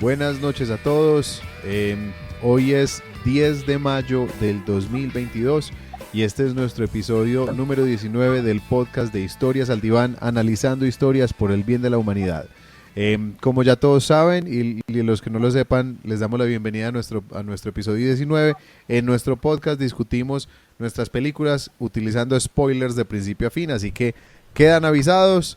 Buenas noches a todos. Hoy es 10 de mayo del 2022 y este es nuestro episodio número 19 del podcast de Historias al Diván, analizando historias por el bien de la humanidad. Como ya todos saben, y los que no lo sepan, les damos la bienvenida a nuestro episodio 19. En nuestro podcast discutimos nuestras películas utilizando spoilers de principio a fin, así que quedan avisados.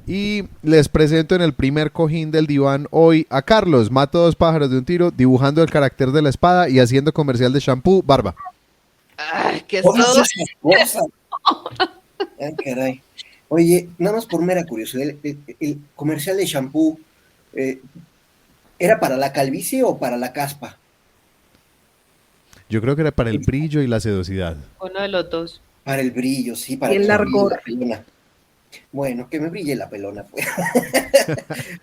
Y les presento en el primer cojín del diván hoy a Carlos, mata dos pájaros de un tiro, dibujando el carácter de la espada y haciendo comercial de shampoo, barba. ¡Ay, qué todo! Ay, caray. Oye, nada más por mera curiosidad, el comercial de shampoo, ¿era para la calvicie o para la caspa? Yo creo que era para el brillo y la sedosidad. Uno de los dos. Para el brillo, sí, para Y el que me brille largor. la pelona. Bueno, que me brille la pelona, pues.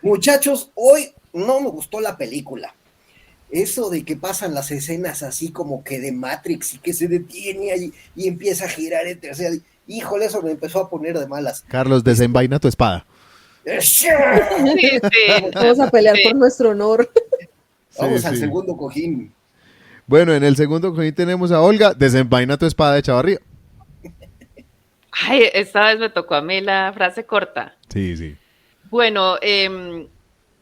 Muchachos, hoy no me gustó la película. Eso de que pasan las escenas así como que de Matrix y que se detiene ahí y empieza a girar en tercera. Híjole, eso me empezó a poner de malas. Carlos, desenvaina tu espada. Sí, Vamos a pelear por nuestro honor. Vamos Sí, al sí. segundo cojín. Bueno, en el segundo cojín tenemos a Olga, desenvaina tu espada de Chavarría. Ay, esta vez me tocó a mí la frase corta. Sí. Bueno,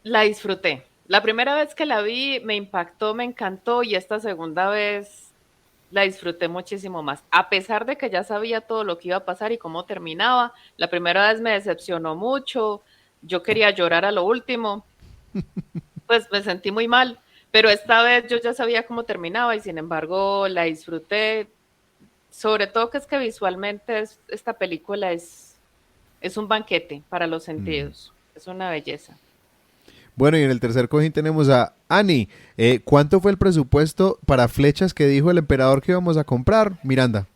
la disfruté. La primera vez que la vi me impactó, me encantó, y esta segunda vez la disfruté muchísimo más. A pesar de que ya sabía todo lo que iba a pasar y cómo terminaba, la primera vez me decepcionó mucho. Yo quería llorar a lo último, pues me sentí muy mal, pero esta vez yo ya sabía cómo terminaba y sin embargo la disfruté. Sobre todo que es que visualmente esta película es un banquete para los sentidos. Es una belleza. Bueno, y en el tercer cojín tenemos a Ani. ¿Cuánto fue el presupuesto para flechas que dijo el emperador que íbamos a comprar? Miranda.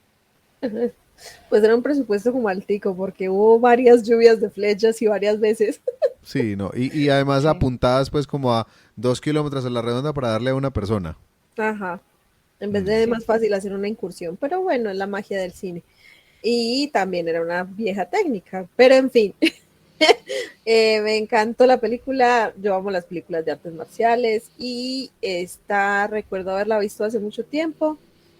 Pues era un presupuesto como altico, porque hubo varias lluvias de flechas y varias veces. Sí, no. Y además Sí. apuntadas pues como a 2 kilómetros a la redonda para darle a una persona. Ajá. En vez de más fácil hacer una incursión. Pero bueno, es la magia del cine. Y también era una vieja técnica. Pero en fin. Me encantó la película. Yo amo las películas de artes marciales. Y recuerdo haberla visto hace mucho tiempo.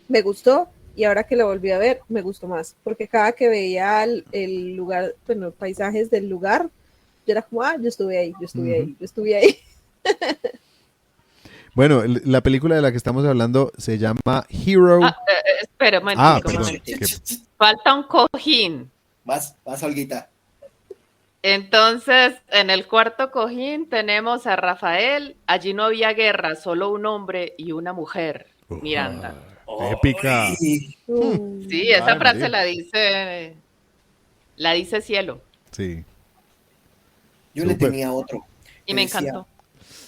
Me gustó. Y ahora que la volví a ver, me gustó más. Porque cada que veía el lugar, bueno, paisajes del lugar, yo era como, yo estuve ahí, yo estuve ahí, yo estuve ahí. Bueno, la película de la que estamos hablando se llama Hero. Espera un Perdón. momentico. Falta un cojín. Vas, Olguita. Entonces, en el cuarto cojín tenemos a Rafael. Allí no había guerra, solo un hombre y una mujer. Miranda. Épica. Ay, Sí, esa Ay, frase María. la dice Cielo. Sí. yo le Súper. tenía otro. Y Que me decía, encantó.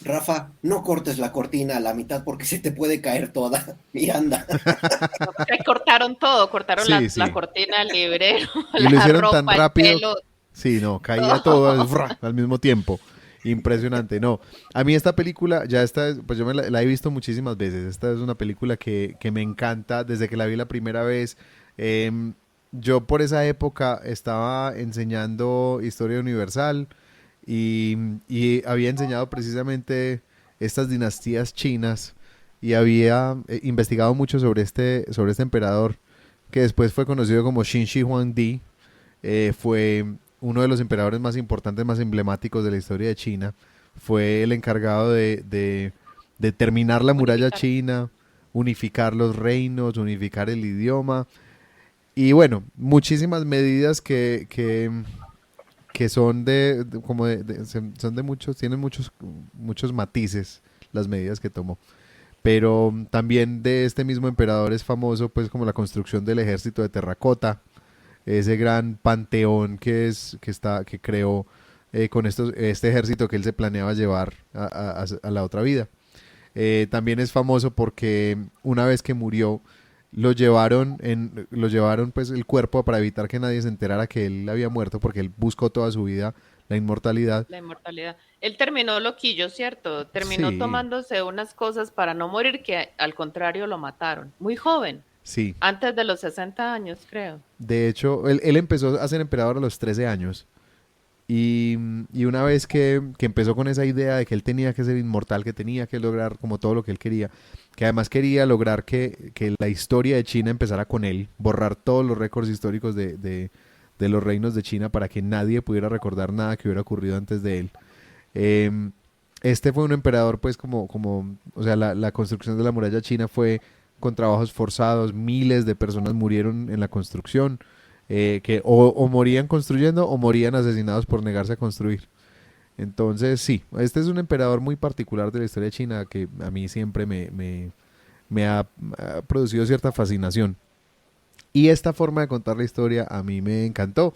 Rafa, no cortes la cortina a la mitad porque se te puede caer toda. Miranda. Se cortaron todo, cortaron Sí, sí. la cortina, el librero, Y lo la hicieron ropa, tan rápido. el pelo. Sí, no, caía todo al mismo tiempo. Impresionante, no. A mí esta película, pues yo la he visto muchísimas veces. Esta es una película que me encanta desde que la vi la primera vez. Yo por esa época estaba enseñando Historia Universal y había enseñado precisamente estas dinastías chinas y había investigado mucho sobre este emperador que después fue conocido como Qin Shi Huangdi. Fue uno de los emperadores más importantes, más emblemáticos de la historia de China. Fue el encargado de terminar la muralla china, unificar los reinos, unificar el idioma. Y bueno, muchísimas medidas que son son de muchos, tienen muchos matices las medidas que tomó. Pero también de este mismo emperador es famoso pues como la construcción del ejército de terracota, ese gran panteón que creó con este ejército que él se planeaba llevar a la otra vida. También es famoso porque una vez que murió lo llevaron pues el cuerpo para evitar que nadie se enterara que él había muerto, porque él buscó toda su vida la inmortalidad. La inmortalidad. Él terminó loquillo, ¿cierto? Terminó Sí. tomándose unas cosas para no morir, que al contrario lo mataron. Muy joven. Sí. Antes de los 60 años, creo. De hecho, él empezó a ser emperador a los 13 años Y una vez que empezó con esa idea de que él tenía que ser inmortal, que tenía que lograr como todo lo que él quería, que además quería lograr que la historia de China empezara con él, borrar todos los récords históricos de los reinos de China para que nadie pudiera recordar nada que hubiera ocurrido antes de él. Este fue un emperador, pues, o sea, la construcción de la muralla china fue con trabajos forzados, miles de personas murieron en la construcción, que o morían construyendo o morían asesinados por negarse a construir. Entonces, sí, este es un emperador muy particular de la historia china que a mí siempre me ha producido cierta fascinación. Y esta forma de contar la historia a mí me encantó.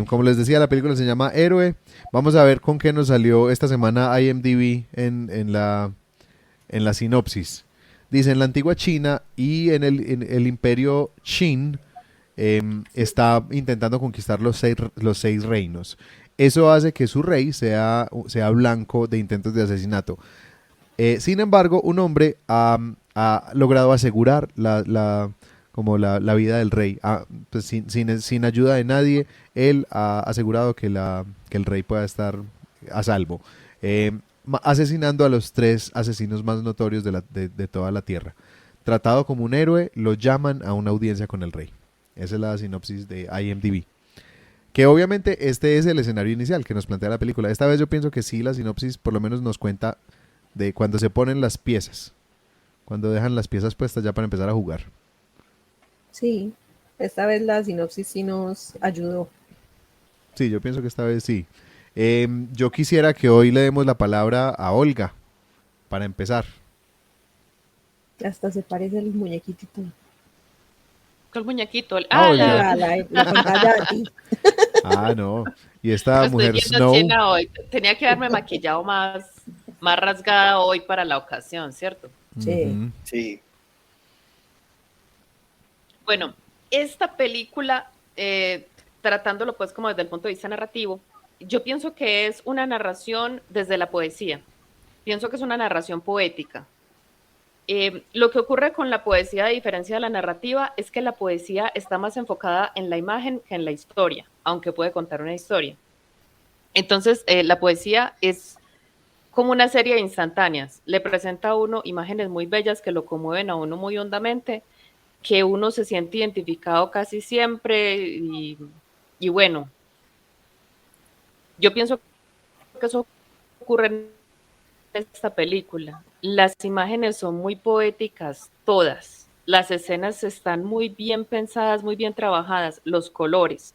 Como les decía, la película se llama Héroe. Vamos a ver con qué nos salió esta semana IMDb en la sinopsis. Dice, en la antigua China y en el imperio Qin está intentando conquistar los seis reinos. Eso hace que su rey sea blanco de intentos de asesinato. Sin embargo, un hombre ha logrado asegurar como la vida del rey. Pues sin ayuda de nadie, él ha asegurado que el rey pueda estar a salvo. Asesinando a los 3 asesinos más notorios de toda la tierra. Tratado como un héroe, lo llaman a una audiencia con el rey. Esa es la sinopsis de IMDb. Que obviamente este es el escenario inicial que nos plantea la película. Esta vez yo pienso que sí, la sinopsis por lo menos nos cuenta de cuando se ponen las piezas. Cuando dejan las piezas puestas ya para empezar a jugar. Sí, esta vez la sinopsis sí nos ayudó. Sí, yo pienso que esta vez sí. Yo quisiera que hoy le demos la palabra a Olga para empezar. Hasta se parece al muñequito. El muñequito. Olga. La pantalla de ti. No. Y esta Estoy mujer viendo Snow. China hoy. Tenía que haberme maquillado más rasgada hoy para la ocasión, ¿cierto? Sí. Ujú. Sí. Bueno, esta película, tratándolo pues como desde el punto de vista narrativo, yo pienso que es una narración desde la poesía. Pienso que es una narración poética. Lo que ocurre con la poesía, a diferencia de la narrativa, es que la poesía está más enfocada en la imagen que en la historia, aunque puede contar una historia. Entonces, la poesía es como una serie de instantáneas. Le presenta a uno imágenes muy bellas que lo conmueven a uno muy hondamente, que uno se siente identificado casi siempre y bueno, yo pienso que eso ocurre en esta película. Las imágenes son muy poéticas, todas. Las escenas están muy bien pensadas, muy bien trabajadas, los colores.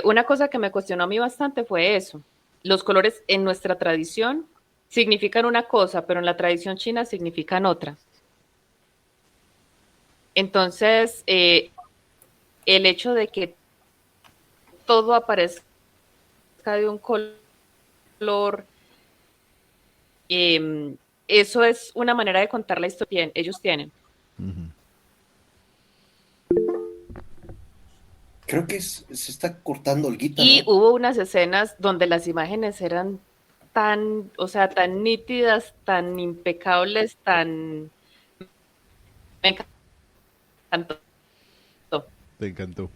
Una cosa que me cuestionó a mí bastante fue eso. Los colores en nuestra tradición significan una cosa, pero en la tradición china significan otra. Entonces, el hecho de que todo aparezca de un color, eso es una manera de contar la historia que ellos tienen. Ujú. Creo que se está cortando el guitarra. Y hubo unas escenas donde las imágenes eran tan nítidas, tan impecables, me encantó. Te encantó.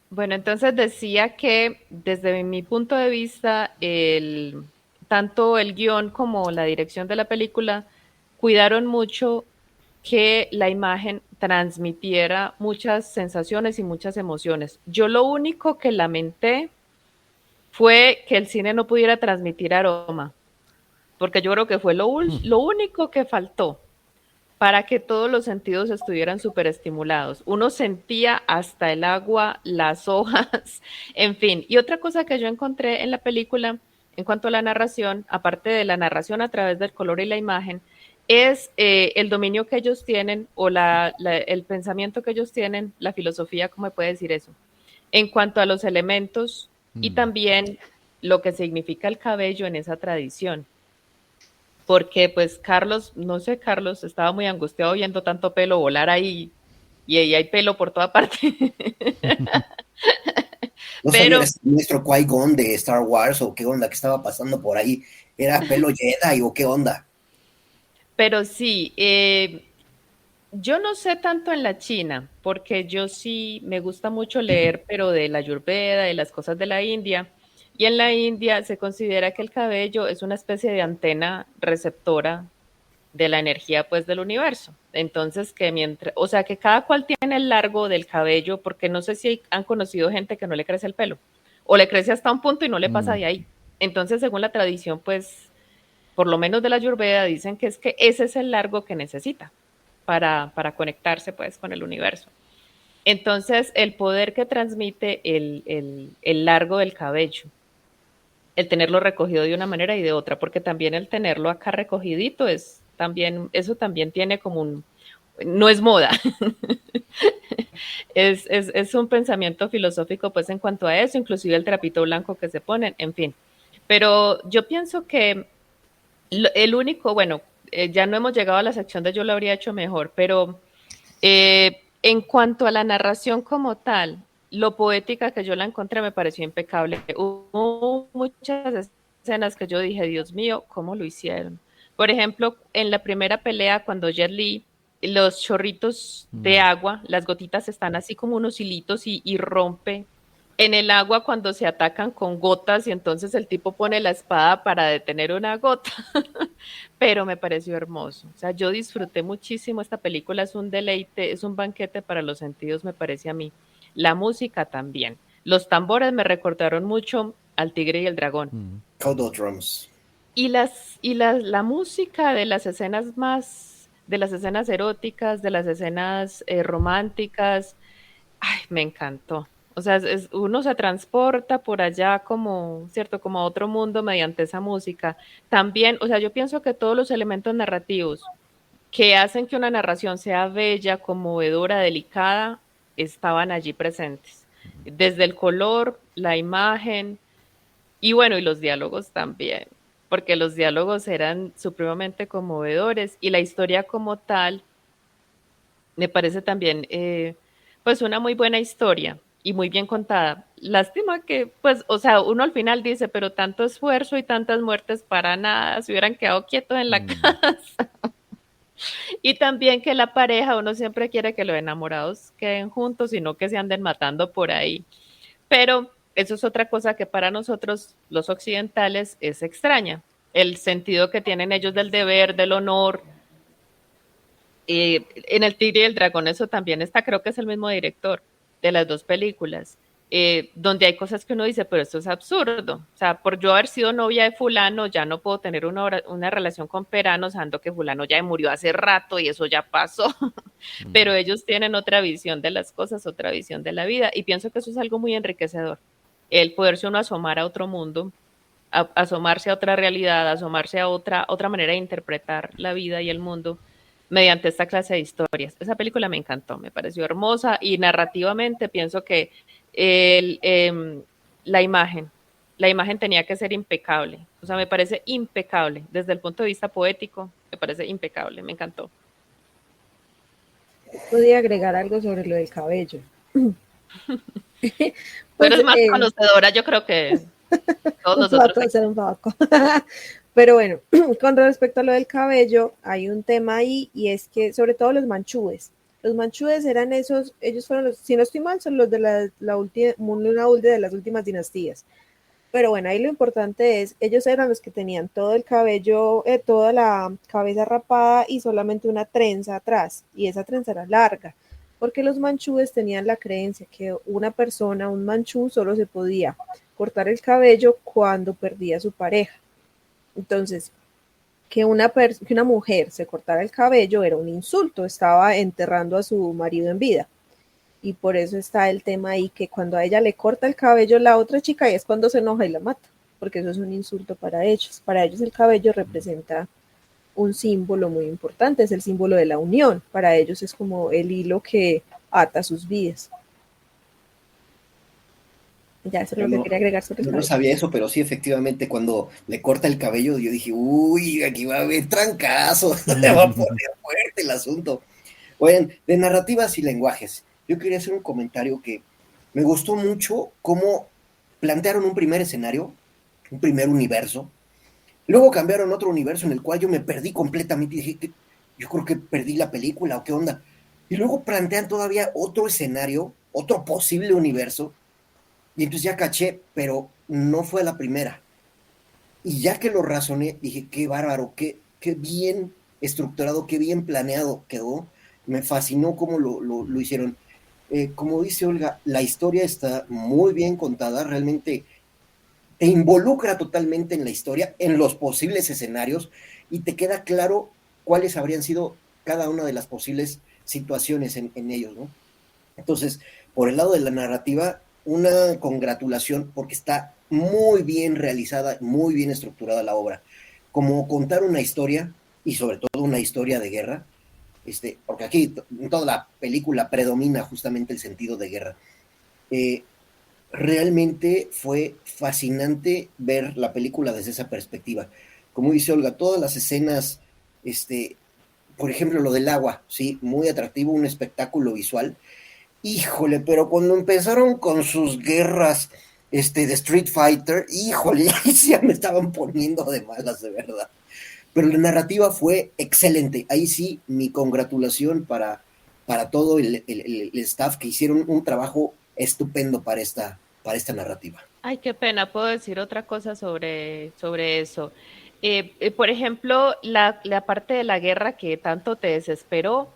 Bueno, entonces decía que desde mi punto de vista, tanto el guión como la dirección de la película cuidaron mucho que la imagen transmitiera muchas sensaciones y muchas emociones. Yo lo único que lamenté fue que el cine no pudiera transmitir aroma, porque yo creo que fue lo único que faltó para que todos los sentidos estuvieran súper estimulados. Uno sentía hasta el agua, las hojas, en fin. Y otra cosa que yo encontré en la película, en cuanto a la narración, aparte de la narración a través del color y la imagen, es el dominio que ellos tienen o el pensamiento que ellos tienen, la filosofía, ¿cómo me puede decir eso? En cuanto a los elementos y también lo que significa el cabello en esa tradición. Porque pues Carlos estaba muy angustiado viendo tanto pelo volar ahí y ahí hay pelo por toda parte. ¿No sabías nuestro Qui-Gon de Star Wars o qué onda que estaba pasando por ahí? ¿Era pelo Jedi o qué onda? Pero sí, Yo no sé tanto en la China, porque yo sí me gusta mucho leer, pero de la Ayurveda, de las cosas de la India. Y en la India se considera que el cabello es una especie de antena receptora de la energía pues del universo. Entonces que mientras, o sea que cada cual tiene el largo del cabello, porque no sé si han conocido gente que no le crece el pelo, o le crece hasta un punto y no le pasa Mm, de ahí. Entonces, según la tradición, pues, por lo menos de la Ayurveda, dicen que es que ese es el largo que necesita para conectarse pues con el universo. Entonces, el poder que transmite el largo del cabello, el tenerlo recogido de una manera y de otra, porque también el tenerlo acá recogidito es también, eso también tiene como un, no es moda, es un pensamiento filosófico pues en cuanto a eso, inclusive el trapito blanco que se ponen, en fin. Pero yo pienso que el único, bueno, ya no hemos llegado a la sección de yo lo habría hecho mejor, pero en cuanto a la narración como tal, lo poética que yo la encontré me pareció impecable. Hubo muchas escenas que yo dije, Dios mío, ¿cómo lo hicieron? Por ejemplo, en la primera pelea, cuando Jet Li, los chorritos de mm. agua, las gotitas están así como unos hilitos y rompe en el agua cuando se atacan con gotas y entonces el tipo pone la espada para detener una gota. Pero me pareció hermoso. O sea, yo disfruté muchísimo esta película, es un deleite, es un banquete para los sentidos, me parece a mí. La música también. Los tambores me recordaron mucho al Tigre y el Dragón. Cowbell Drums. La música de las escenas más, de las escenas eróticas, de las escenas románticas, ay, me encantó. O sea, uno se transporta por allá como, ¿cierto? Como a otro mundo mediante esa música. También, o sea, yo pienso que todos los elementos narrativos que hacen que una narración sea bella, conmovedora, delicada, estaban allí presentes. Desde el color, la imagen y bueno, y los diálogos también, porque los diálogos eran supremamente conmovedores y la historia como tal me parece también, pues, una muy buena historia y muy bien contada. Lástima que, pues, o sea, uno al final dice, pero tanto esfuerzo y tantas muertes para nada, se hubieran quedado quietos en la Mm. casa. Y también que la pareja, uno siempre quiere que los enamorados queden juntos y no que se anden matando por ahí. Pero eso es otra cosa que para nosotros, los occidentales, es extraña. El sentido que tienen ellos del deber, del honor, en El Tigre y el Dragón eso también está, creo que es el mismo director de las dos películas, donde hay cosas que uno dice, pero esto es absurdo. O sea, por yo haber sido novia de fulano, ya no puedo tener una relación con Perano, sabiendo que fulano ya murió hace rato y eso ya pasó. Pero ellos tienen otra visión de las cosas, otra visión de la vida, y pienso que eso es algo muy enriquecedor. El poderse uno asomar a otro mundo, asomarse a otra realidad, asomarse a otra manera de interpretar la vida y el mundo mediante esta clase de historias. Esa película me encantó, me pareció hermosa y narrativamente pienso que el, la imagen tenía que ser impecable. O sea, me parece impecable. Desde el punto de vista poético, me parece impecable, me encantó. Podría agregar algo sobre lo del cabello. Pero Pues es más conocedora, yo creo que todos un nosotros. poco, ser un poco. Pero bueno, con respecto a lo del cabello, hay un tema ahí y es que sobre todo los manchúes. Los manchúes eran esos, ellos fueron los, si no estoy mal, son los de la última, una de las últimas dinastías. Pero bueno, ahí lo importante es, ellos eran los que tenían todo el cabello, toda la cabeza rapada y solamente una trenza atrás, y esa trenza era larga, porque los manchúes tenían la creencia que una persona, un manchú, solo se podía cortar el cabello cuando perdía a su pareja. Entonces, que una mujer se cortara el cabello era un insulto, estaba enterrando a su marido en vida. Y por eso está el tema ahí, que cuando a ella le corta el cabello la otra chica, y es cuando se enoja y la mata, porque eso es un insulto para ellos. Para ellos el cabello representa un símbolo muy importante, es el símbolo de la unión. Para ellos es como el hilo que ata sus vidas. Ya, eso es Yo lo que no, quería agregar sobre el yo no cabello. sabía eso, pero sí, efectivamente, cuando le corta el cabello, yo dije, uy, aquí va a haber trancazo, le va a poner fuerte el asunto. Oigan, de narrativas y lenguajes, yo quería hacer un comentario que me gustó mucho cómo plantearon un primer escenario, un primer universo, luego cambiaron otro universo en el cual yo me perdí completamente y dije, yo creo que perdí la película o qué onda. Y luego plantean todavía otro escenario, otro posible universo, y entonces ya caché, pero no fue la primera. Y ya que lo razoné, dije, qué bárbaro, qué bien estructurado, qué bien planeado quedó. Me fascinó cómo lo hicieron. Como dice Olga, la historia está muy bien contada, realmente te involucra totalmente en la historia, en los posibles escenarios, y te queda claro cuáles habrían sido cada una de las posibles situaciones en ellos, ¿no? Entonces, por el lado de la narrativa, una congratulación porque está muy bien realizada, muy bien estructurada la obra. Como contar una historia, y sobre todo una historia de guerra, porque aquí en toda la película predomina justamente el sentido de guerra. Eh, Realmente fue fascinante ver la película desde esa perspectiva. Como dice Olga, todas las escenas, por ejemplo, lo del agua, sí, muy atractivo, un espectáculo visual. Híjole, pero cuando empezaron con sus guerras, de Street Fighter, híjole, ahí sí ya me estaban poniendo de malas, de verdad. Pero la narrativa fue excelente. Ahí sí, mi congratulación para todo el staff que hicieron un trabajo estupendo para esta narrativa. Ay, qué pena, puedo decir otra cosa sobre eso. Por ejemplo, la parte de la guerra que tanto te desesperó,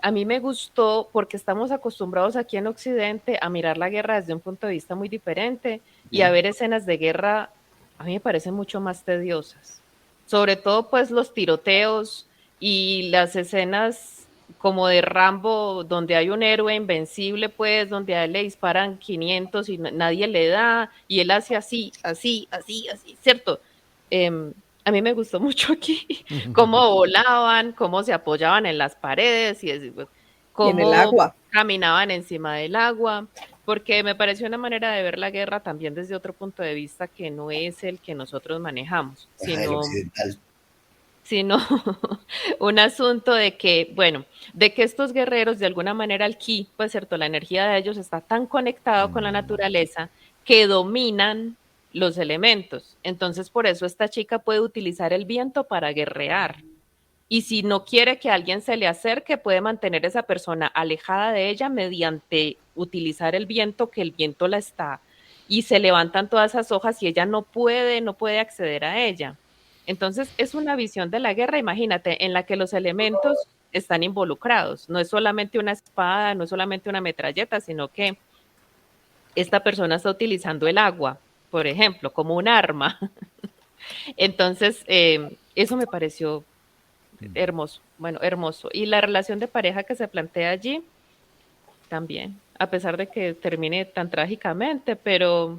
a mí me gustó porque estamos acostumbrados aquí en Occidente a mirar la guerra desde un punto de vista muy diferente y a ver escenas de guerra, a mí me parecen mucho más tediosas. Sobre todo pues los tiroteos y las escenas como de Rambo, donde hay un héroe invencible, pues, donde a él le disparan 500 y nadie le da, y él hace así, así, así, así, ¿cierto? A mí me gustó mucho aquí cómo volaban, cómo se apoyaban en las paredes Y en el cómo agua. caminaban encima del agua, porque me pareció una manera de ver la guerra también desde otro punto de vista que no es el que nosotros manejamos, Ajá, el sino occidental. sino un asunto de que, bueno, de que estos guerreros de alguna manera el ki, pues cierto, la energía de ellos está tan conectado con la naturaleza que dominan los elementos. Entonces, por eso esta chica puede utilizar el viento para guerrear. Y si no quiere que alguien se le acerque, puede mantener a esa persona alejada de ella mediante utilizar el viento, que el viento la está, y se levantan todas esas hojas y ella no puede acceder a ella. Entonces, es una visión de la guerra, imagínate, en la que los elementos están involucrados. No es solamente una espada, no es solamente una metralleta, sino que esta persona está utilizando el agua, por ejemplo, como un arma. Entonces, eso me pareció hermoso, bueno, hermoso. Y la relación de pareja que se plantea allí, también, a pesar de que termine tan trágicamente, pero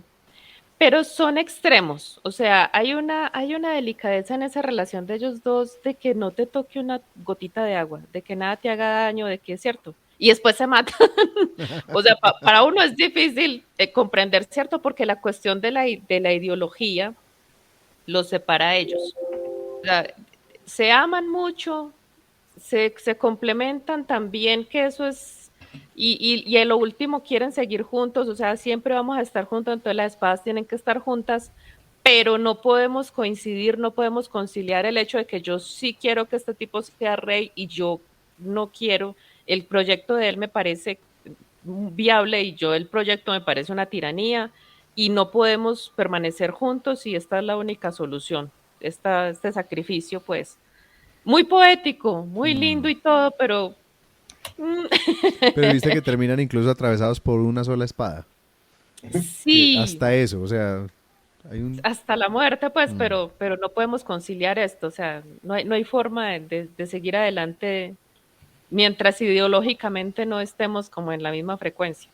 son extremos, o sea, hay una delicadeza en esa relación de ellos dos, de que no te toque una gotita de agua, de que nada te haga daño, de que es cierto, y después se matan. O sea, para uno es difícil comprender, ¿cierto? Porque la cuestión de la ideología los separa a ellos. O sea, se aman mucho, se complementan también, que eso es, y en lo último quieren seguir juntos, o sea, siempre vamos a estar juntos, entonces las espadas tienen que estar juntas, pero no podemos coincidir, no podemos conciliar el hecho de que yo sí quiero que este tipo sea rey y yo no quiero, el proyecto de él me parece viable y yo el proyecto me parece una tiranía y no podemos permanecer juntos y esta es la única solución, este sacrificio pues muy poético, muy lindo y todo, pero Pero viste que terminan incluso atravesados por una sola espada. Que sí, hasta eso, o sea, hay un... hasta la muerte, pues, Mm. pero no podemos conciliar esto, o sea, no hay forma de seguir adelante mientras ideológicamente no estemos como en la misma frecuencia.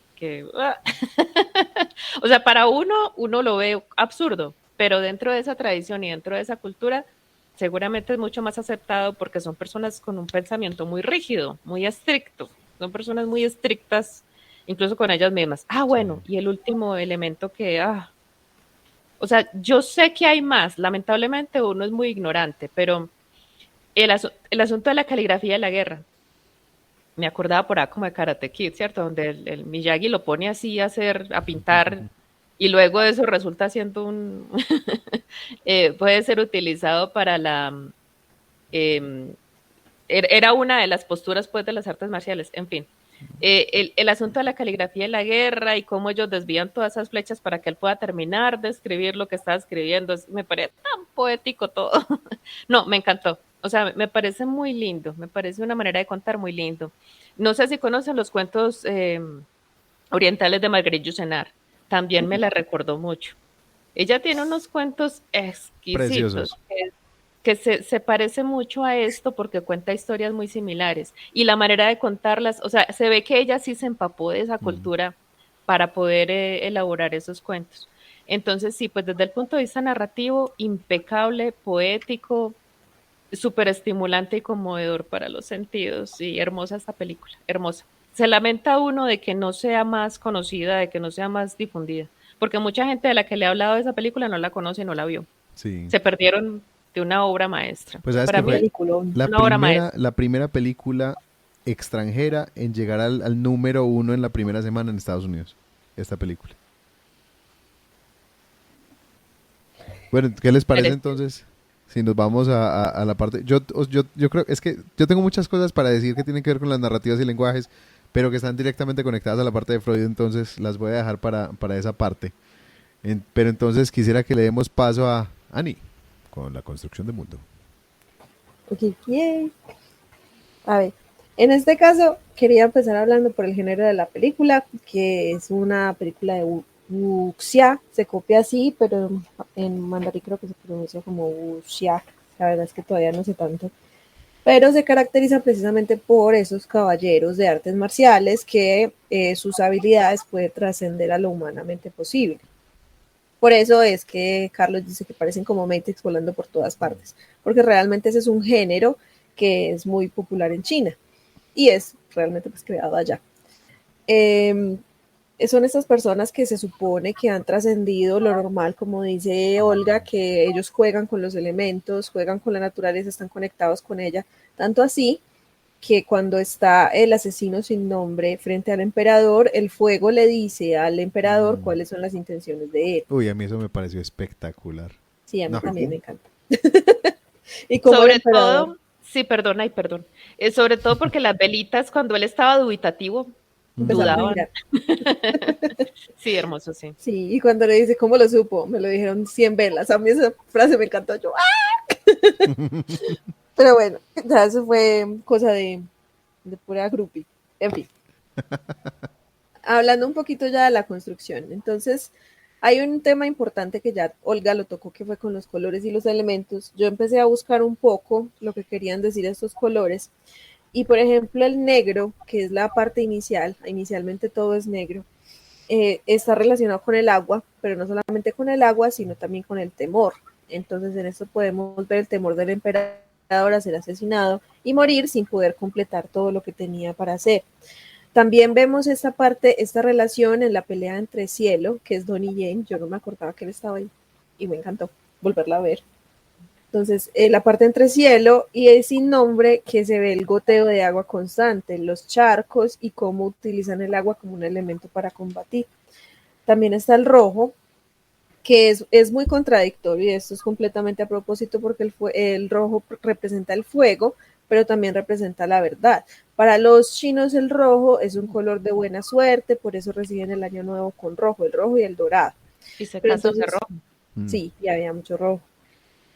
O sea, para uno lo ve absurdo, pero dentro de esa tradición y dentro de esa cultura, seguramente es mucho más aceptado porque son personas con un pensamiento muy rígido, muy estricto, son personas muy estrictas, incluso con ellas mismas. Sí. Bueno, y el último elemento o sea, yo sé que hay más, lamentablemente uno es muy ignorante, pero el asunto de la caligrafía de la guerra, me acordaba por ahí como de Karate Kid, ¿cierto? Donde el Miyagi lo pone así a pintar, y luego eso resulta siendo puede ser utilizado para eh, era una de las posturas pues de las artes marciales, en fin. El asunto de la caligrafía de la guerra y cómo ellos desvían todas esas flechas para que él pueda terminar de escribir lo que está escribiendo, me parece tan poético todo. No, me encantó. O sea, me parece muy lindo, me parece una manera de contar muy lindo. No sé si conocen los cuentos orientales de Marguerite Yourcenar, también me la recordó mucho. Ella tiene unos cuentos exquisitos Preciosos. que se parece mucho a esto porque cuenta historias muy similares y la manera de contarlas, o sea, se ve que ella sí se empapó de esa Mm. cultura para poder elaborar esos cuentos. Entonces, sí, pues desde el punto de vista narrativo, impecable, poético, súper estimulante y conmovedor para los sentidos y hermosa esta película, hermosa. Se lamenta uno de que no sea más conocida, de que no sea más difundida, porque mucha gente de la que le he hablado de esa película no la conoce y no la vio. Sí. Se perdieron de una obra maestra. Pues sabes Para que mí fue es Peliculón. una obra maestra. la primera película extranjera en llegar al número 1 en la primera semana en Estados Unidos. Esta película. Bueno, ¿qué les parece entonces? Si nos vamos a la parte... Yo creo, es que yo tengo muchas cosas para decir que tienen que ver con las narrativas y lenguajes, pero que están directamente conectadas a la parte de Freud, entonces las voy a dejar para esa parte. Pero entonces quisiera que le demos paso a Ani con la construcción de mundo. Ok, yay. A ver, en este caso quería empezar hablando por el género de la película, que es una película de wuxia, se copia así, pero en mandarín creo que se pronuncia como wuxia, la verdad es que todavía no sé tanto, pero se caracteriza precisamente por esos caballeros de artes marciales que sus habilidades pueden trascender a lo humanamente posible. Por eso es que Carlos dice que parecen como Matrix volando por todas partes, porque realmente ese es un género que es muy popular en China y es realmente pues creado allá. Eh, Son estas personas que se supone que han trascendido lo normal, como dice Olga, que ellos juegan con los elementos, juegan con la naturaleza, están conectados con ella, tanto así que cuando está el asesino sin nombre frente al emperador, el fuego le dice al emperador Mm. cuáles son las intenciones de él. Uy, a mí eso me pareció espectacular. Sí, a mí No. también me encanta. Y como el Sobre emperador todo, sí, perdona y perdón. Sobre todo porque las velitas, cuando él estaba dubitativo, empezaron a Mm. dudaban. girar. Sí, hermoso, sí. Sí, y cuando le dice, ¿cómo lo supo? Me lo dijeron 100 velas. A mí esa frase me encantó. Yo, ¡ah! Pero bueno, ya eso fue cosa de pura groupie. En fin, hablando un poquito ya de la construcción. Entonces, hay un tema importante que ya Olga lo tocó, que fue con los colores y los elementos. Yo empecé a buscar un poco lo que querían decir estos colores. Y por ejemplo, el negro, que es la parte inicial, inicialmente todo es negro, está relacionado con el agua, pero no solamente con el agua, sino también con el temor. Entonces, en esto podemos ver el temor del emperador a ser asesinado y morir sin poder completar todo lo que tenía para hacer. También vemos esta parte, esta relación en la pelea entre Cielo, que es Donnie Yen. Yo no me acordaba que él estaba ahí y me encantó volverla a ver. Entonces, la parte entre Cielo y el sin nombre, que se ve el goteo de agua constante, los charcos y cómo utilizan el agua como un elemento para combatir. También está el rojo, que es muy contradictorio y esto es completamente a propósito porque el rojo representa el fuego, pero también representa la verdad. Para los chinos el rojo es un color de buena suerte, por eso reciben el año nuevo con rojo, el rojo y el dorado. Y se Pero casó, entonces, cerró. Mm. sí, y había mucho rojo.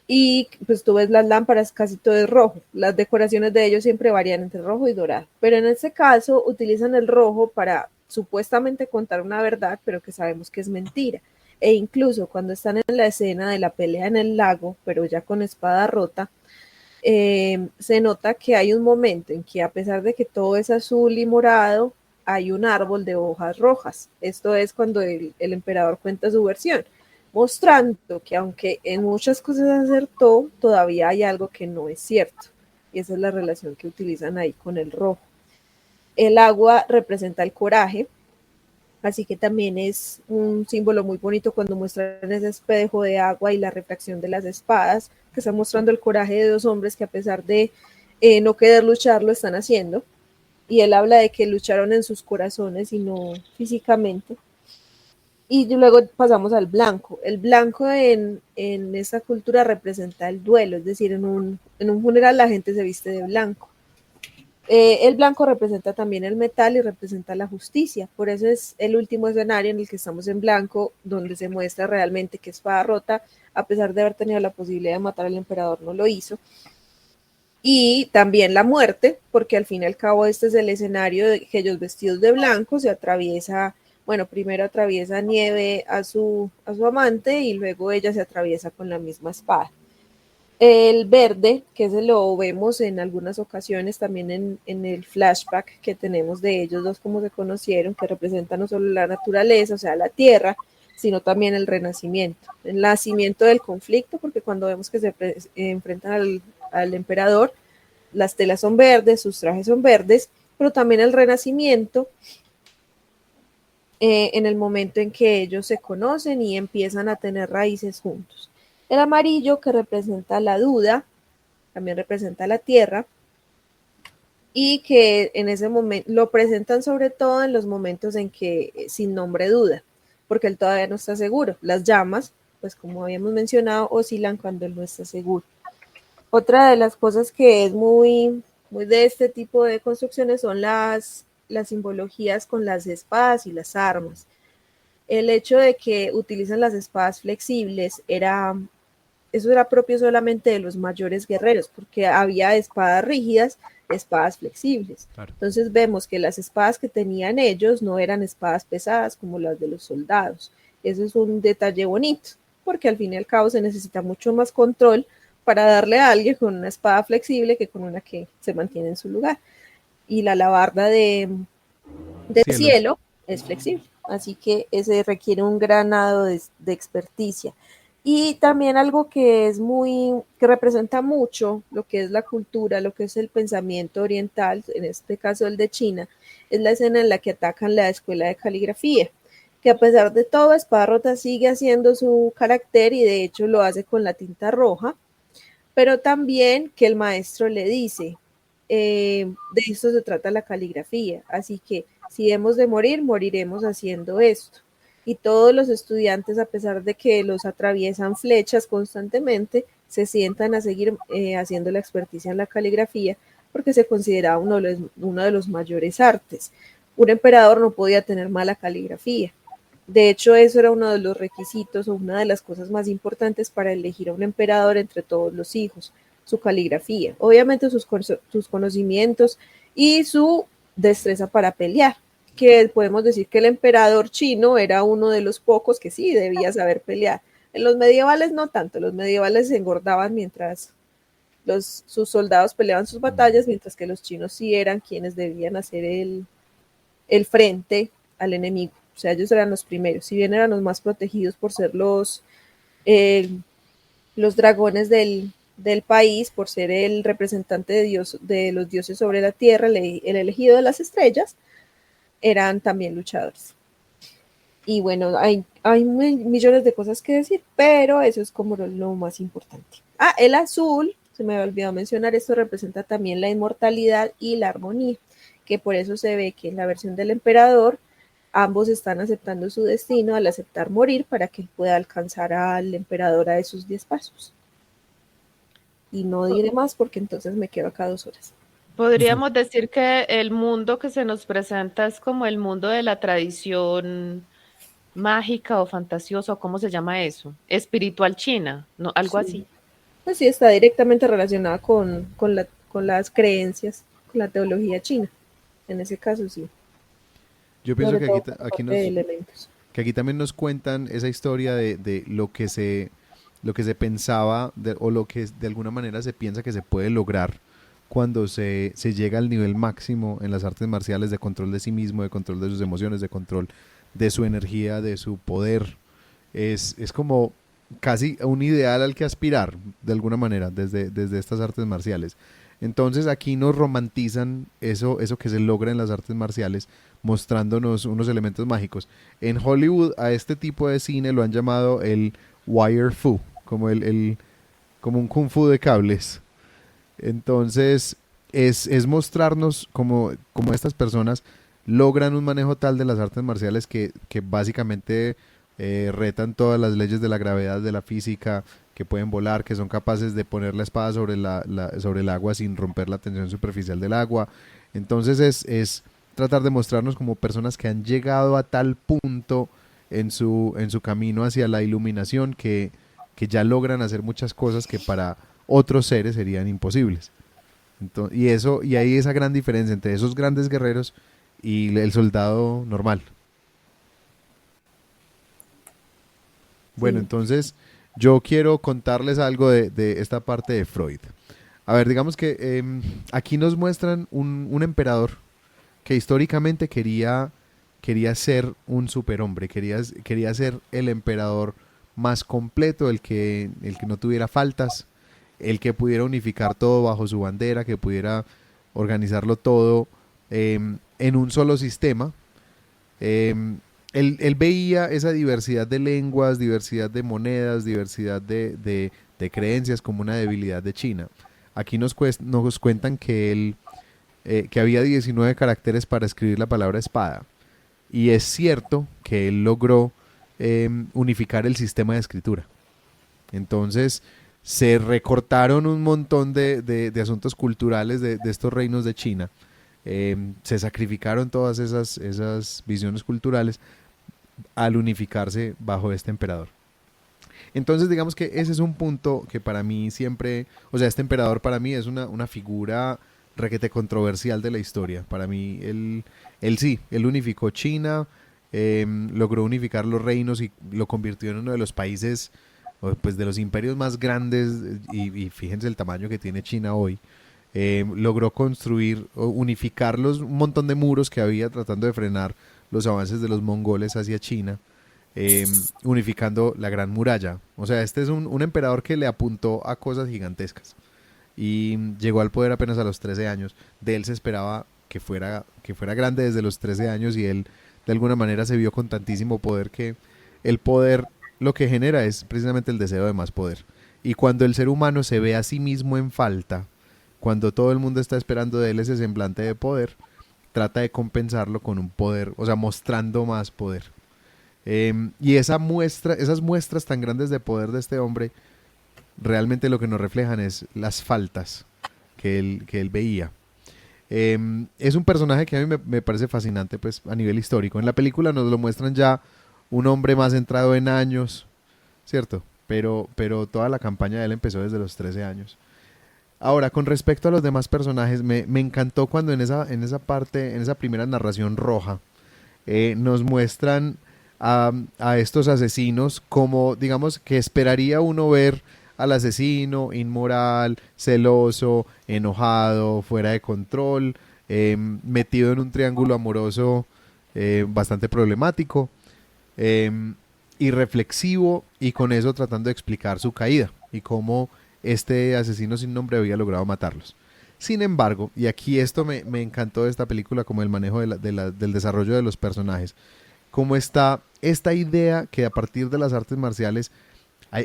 Y pues tú ves las lámparas, casi todo es rojo. Las decoraciones de ellos siempre varían entre rojo y dorado. Pero en este caso utilizan el rojo para supuestamente contar una verdad, pero que sabemos que es mentira. E incluso cuando están en la escena de la pelea en el lago, pero ya con espada rota, se nota que hay un momento en que a pesar de que todo es azul y morado, hay un árbol de hojas rojas. Esto es cuando el emperador cuenta su versión, mostrando que aunque en muchas cosas acertó, todavía hay algo que no es cierto. Y esa es la relación que utilizan ahí con el rojo. El agua representa el coraje, así que también es un símbolo muy bonito cuando muestran ese espejo de agua y la refracción de las espadas, que está mostrando el coraje de dos hombres que a pesar de no querer luchar, lo están haciendo. Y él habla de que lucharon en sus corazones y no físicamente. Y luego pasamos al blanco. El blanco en esta cultura representa el duelo, es decir, en un funeral la gente se viste de blanco. El blanco representa también el metal y representa la justicia. Por eso es el último escenario en el que estamos en blanco, donde se muestra realmente que Espada Rota, a pesar de haber tenido la posibilidad de matar al emperador, no lo hizo. Y también la muerte, porque al fin y al cabo este es el escenario de que ellos vestidos de blanco se atraviesa, bueno, primero atraviesa Nieve a su amante y luego ella se atraviesa con la misma espada. El verde, que se lo vemos en algunas ocasiones también en el flashback que tenemos de ellos dos como se conocieron, que representa no solo la naturaleza, o sea, la tierra, sino también el renacimiento, el nacimiento del conflicto, porque cuando vemos que se enfrentan al emperador, las telas son verdes, sus trajes son verdes, pero también el renacimiento en el momento en que ellos se conocen y empiezan a tener raíces juntos. El amarillo, que representa la duda, también representa la tierra, y que en ese momento lo presentan sobre todo en los momentos en que sin nombre duda, porque él todavía no está seguro. Las llamas, pues como habíamos mencionado, oscilan cuando él no está seguro. Otra de las cosas que es muy de este tipo de construcciones son las simbologías con las espadas y las armas. El hecho de que utilizan las espadas flexibles eso era propio solamente de los mayores guerreros, porque había espadas rígidas, espadas flexibles. Claro. Entonces vemos que las espadas que tenían ellos no eran espadas pesadas como las de los soldados. Eso es un detalle bonito, porque al fin y al cabo se necesita mucho más control para darle a alguien con una espada flexible que con una que se mantiene en su lugar. Y la alabarda de cielo es flexible, así que ese requiere un granado de experticia. Y también algo que es que representa mucho lo que es la cultura, lo que es el pensamiento oriental, en este caso el de China, es la escena en la que atacan la escuela de caligrafía, que a pesar de todo, Espada Rota sigue haciendo su carácter y de hecho lo hace con la tinta roja, pero también que el maestro le dice, de esto se trata la caligrafía, así que si hemos de morir, moriremos haciendo esto. Y todos los estudiantes, a pesar de que los atraviesan flechas constantemente, se sientan a seguir haciendo la experticia en la caligrafía porque se considera uno de los mayores artes. Un emperador no podía tener mala caligrafía. De hecho, eso era uno de los requisitos o una de las cosas más importantes para elegir a un emperador entre todos los hijos, su caligrafía. Obviamente sus conocimientos y su destreza para pelear, que podemos decir que el emperador chino era uno de los pocos que sí debía saber pelear. En los medievales no tanto, los medievales se engordaban mientras sus soldados peleaban sus batallas, mientras que los chinos sí eran quienes debían hacer el frente al enemigo. O sea, ellos eran los primeros, si bien eran los más protegidos por ser los dragones del país, por ser el representante de los dioses sobre la tierra, el elegido de las estrellas, eran también luchadores. Y bueno, hay millones de cosas que decir, pero eso es como lo más importante. El azul, se me había olvidado mencionar, esto representa también la inmortalidad y la armonía, que por eso se ve que en la versión del emperador ambos están aceptando su destino al aceptar morir para que pueda alcanzar al emperador a esos 10 pasos. Y no diré más porque entonces me quedo acá 2 horas. Podríamos decir que el mundo que se nos presenta es como el mundo de la tradición mágica o fantasiosa, ¿cómo se llama eso? Espiritual china, ¿no? Algo así. Pues sí, está directamente relacionada con las creencias, con la teología china. En ese caso, sí. Yo pienso que aquí también nos cuentan esa historia de lo que se pensaba o lo que de alguna manera se piensa que se puede lograr cuando se llega al nivel máximo en las artes marciales de control de sí mismo, de control de sus emociones, de control de su energía, de su poder. Es como casi un ideal al que aspirar, de alguna manera, desde estas artes marciales. Entonces aquí nos romantizan eso que se logra en las artes marciales, mostrándonos unos elementos mágicos. En Hollywood a este tipo de cine lo han llamado el wire fu, como como un kung fu de cables. Entonces es mostrarnos como estas personas logran un manejo tal de las artes marciales que básicamente retan todas las leyes de la gravedad, de la física, que pueden volar, que son capaces de poner la espada sobre el agua sin romper la tensión superficial del agua. Entonces es tratar de mostrarnos como personas que han llegado a tal punto en su camino hacia la iluminación que ya logran hacer muchas cosas que para otros seres serían imposibles. Entonces, y hay esa gran diferencia entre esos grandes guerreros y el soldado normal. Bueno, Sí. entonces yo quiero contarles algo de esta parte de Freud. A ver, digamos que aquí nos muestran un emperador que históricamente quería ser un superhombre, quería ser el emperador más completo, el que no tuviera faltas, el que pudiera unificar todo bajo su bandera, que pudiera organizarlo todo en un solo sistema. Él veía esa diversidad de lenguas, diversidad de monedas, diversidad de creencias como una debilidad de China. Aquí nos cuentan que había 19 caracteres para escribir la palabra espada. Y es cierto que él logró unificar el sistema de escritura. Entonces se recortaron un montón de asuntos culturales de estos reinos de China. Se sacrificaron todas esas visiones culturales al unificarse bajo este emperador. Entonces digamos que ese es un punto que para mí siempre, o sea, este emperador para mí es una figura requete controversial de la historia. Para mí él unificó China, logró unificar los reinos y lo convirtió en uno de los países, pues de los imperios más grandes, y fíjense el tamaño que tiene China hoy. Logró construir, unificar un montón de muros que había tratando de frenar los avances de los mongoles hacia China, unificando la Gran Muralla. O sea, este es un emperador que le apuntó a cosas gigantescas y llegó al poder apenas a los 13 años. De él se esperaba que fuera grande desde los 13 años y él de alguna manera se vio con tantísimo poder que el poder lo que genera es precisamente el deseo de más poder. Y cuando el ser humano se ve a sí mismo en falta, cuando todo el mundo está esperando de él ese semblante de poder, trata de compensarlo con un poder, o sea, mostrando más poder. Y esas muestras tan grandes de poder de este hombre, realmente lo que nos reflejan es las faltas que él veía. Es un personaje que a mí me parece fascinante, pues, a nivel histórico. En la película nos lo muestran ya un hombre más entrado en años, ¿cierto? Pero toda la campaña de él empezó desde los 13 años. Ahora, con respecto a los demás personajes, me encantó cuando en esa parte, en esa primera narración roja, nos muestran a estos asesinos como, digamos, que esperaría uno ver al asesino inmoral, celoso, enojado, fuera de control, metido en un triángulo amoroso bastante problemático, y reflexivo, y con eso tratando de explicar su caída y cómo este asesino sin nombre había logrado matarlos. Sin embargo, y aquí esto me encantó de esta película, como el manejo del desarrollo de los personajes, como está esta idea que a partir de las artes marciales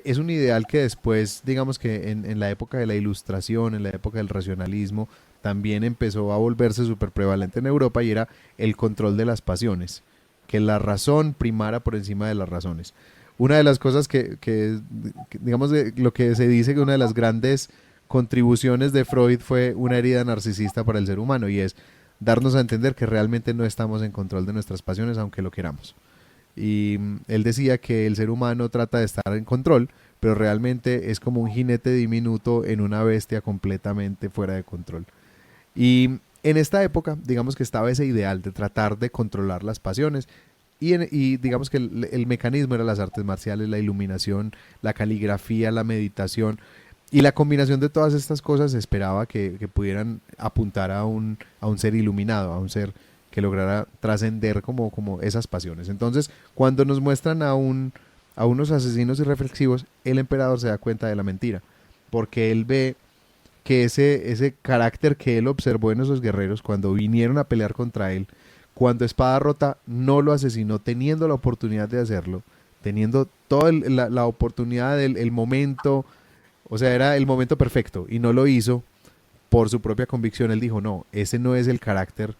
es un ideal que después, digamos que en la época de la Ilustración, en la época del racionalismo, también empezó a volverse súper prevalente en Europa, y era el control de las pasiones, que la razón primara por encima de las razones. Una de las cosas que digamos, lo que se dice que una de las grandes contribuciones de Freud fue una herida narcisista para el ser humano, y es darnos a entender que realmente no estamos en control de nuestras pasiones, aunque lo queramos. Y él decía que el ser humano trata de estar en control, pero realmente es como un jinete diminuto en una bestia completamente fuera de control. Y en esta época, digamos que estaba ese ideal de tratar de controlar las pasiones, y digamos que el mecanismo era las artes marciales, la iluminación, la caligrafía, la meditación, y la combinación de todas estas cosas se esperaba que pudieran apuntar a un ser iluminado, a un ser que lograra trascender como esas pasiones. Entonces, cuando nos muestran a unos asesinos irreflexivos, el emperador se da cuenta de la mentira, porque él ve que ese carácter que él observó en esos guerreros cuando vinieron a pelear contra él, cuando Espada Rota no lo asesinó teniendo la oportunidad de hacerlo, teniendo toda la oportunidad, el momento, o sea, era el momento perfecto, y no lo hizo por su propia convicción. Él dijo, no, ese no es el carácter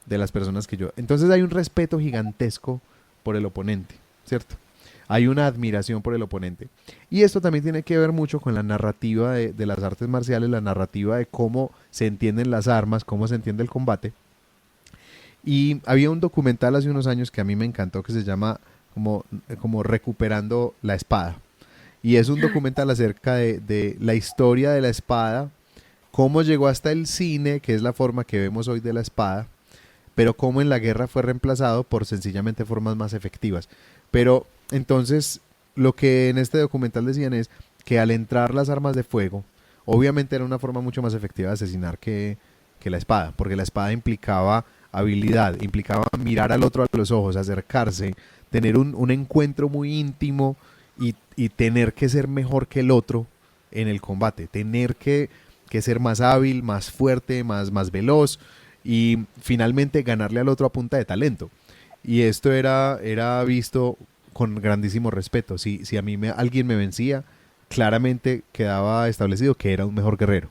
de las personas que yo... Entonces hay un respeto gigantesco por el oponente, ¿cierto? hay una admiración por el oponente. Y esto también tiene que ver mucho con la narrativa de las artes marciales, la narrativa de cómo se entienden las armas, cómo se entiende el combate. Y había un documental hace unos años que a mí me encantó que se llama como Recuperando la Espada. Y es un documental acerca de la historia de la espada, cómo llegó hasta el cine, que es la forma que vemos hoy de la espada, pero cómo en la guerra fue reemplazado por sencillamente formas más efectivas. Pero entonces lo que en este documental decían es que al entrar las armas de fuego, obviamente era una forma mucho más efectiva de asesinar que la espada, porque la espada implicaba habilidad, implicaba mirar al otro a los ojos, acercarse, tener un encuentro muy íntimo y tener que ser mejor que el otro en el combate, tener que ser más hábil, más fuerte, más veloz y finalmente ganarle al otro a punta de talento. Y esto era visto con grandísimo respeto. Si a mí alguien me vencía, claramente quedaba establecido que era un mejor guerrero.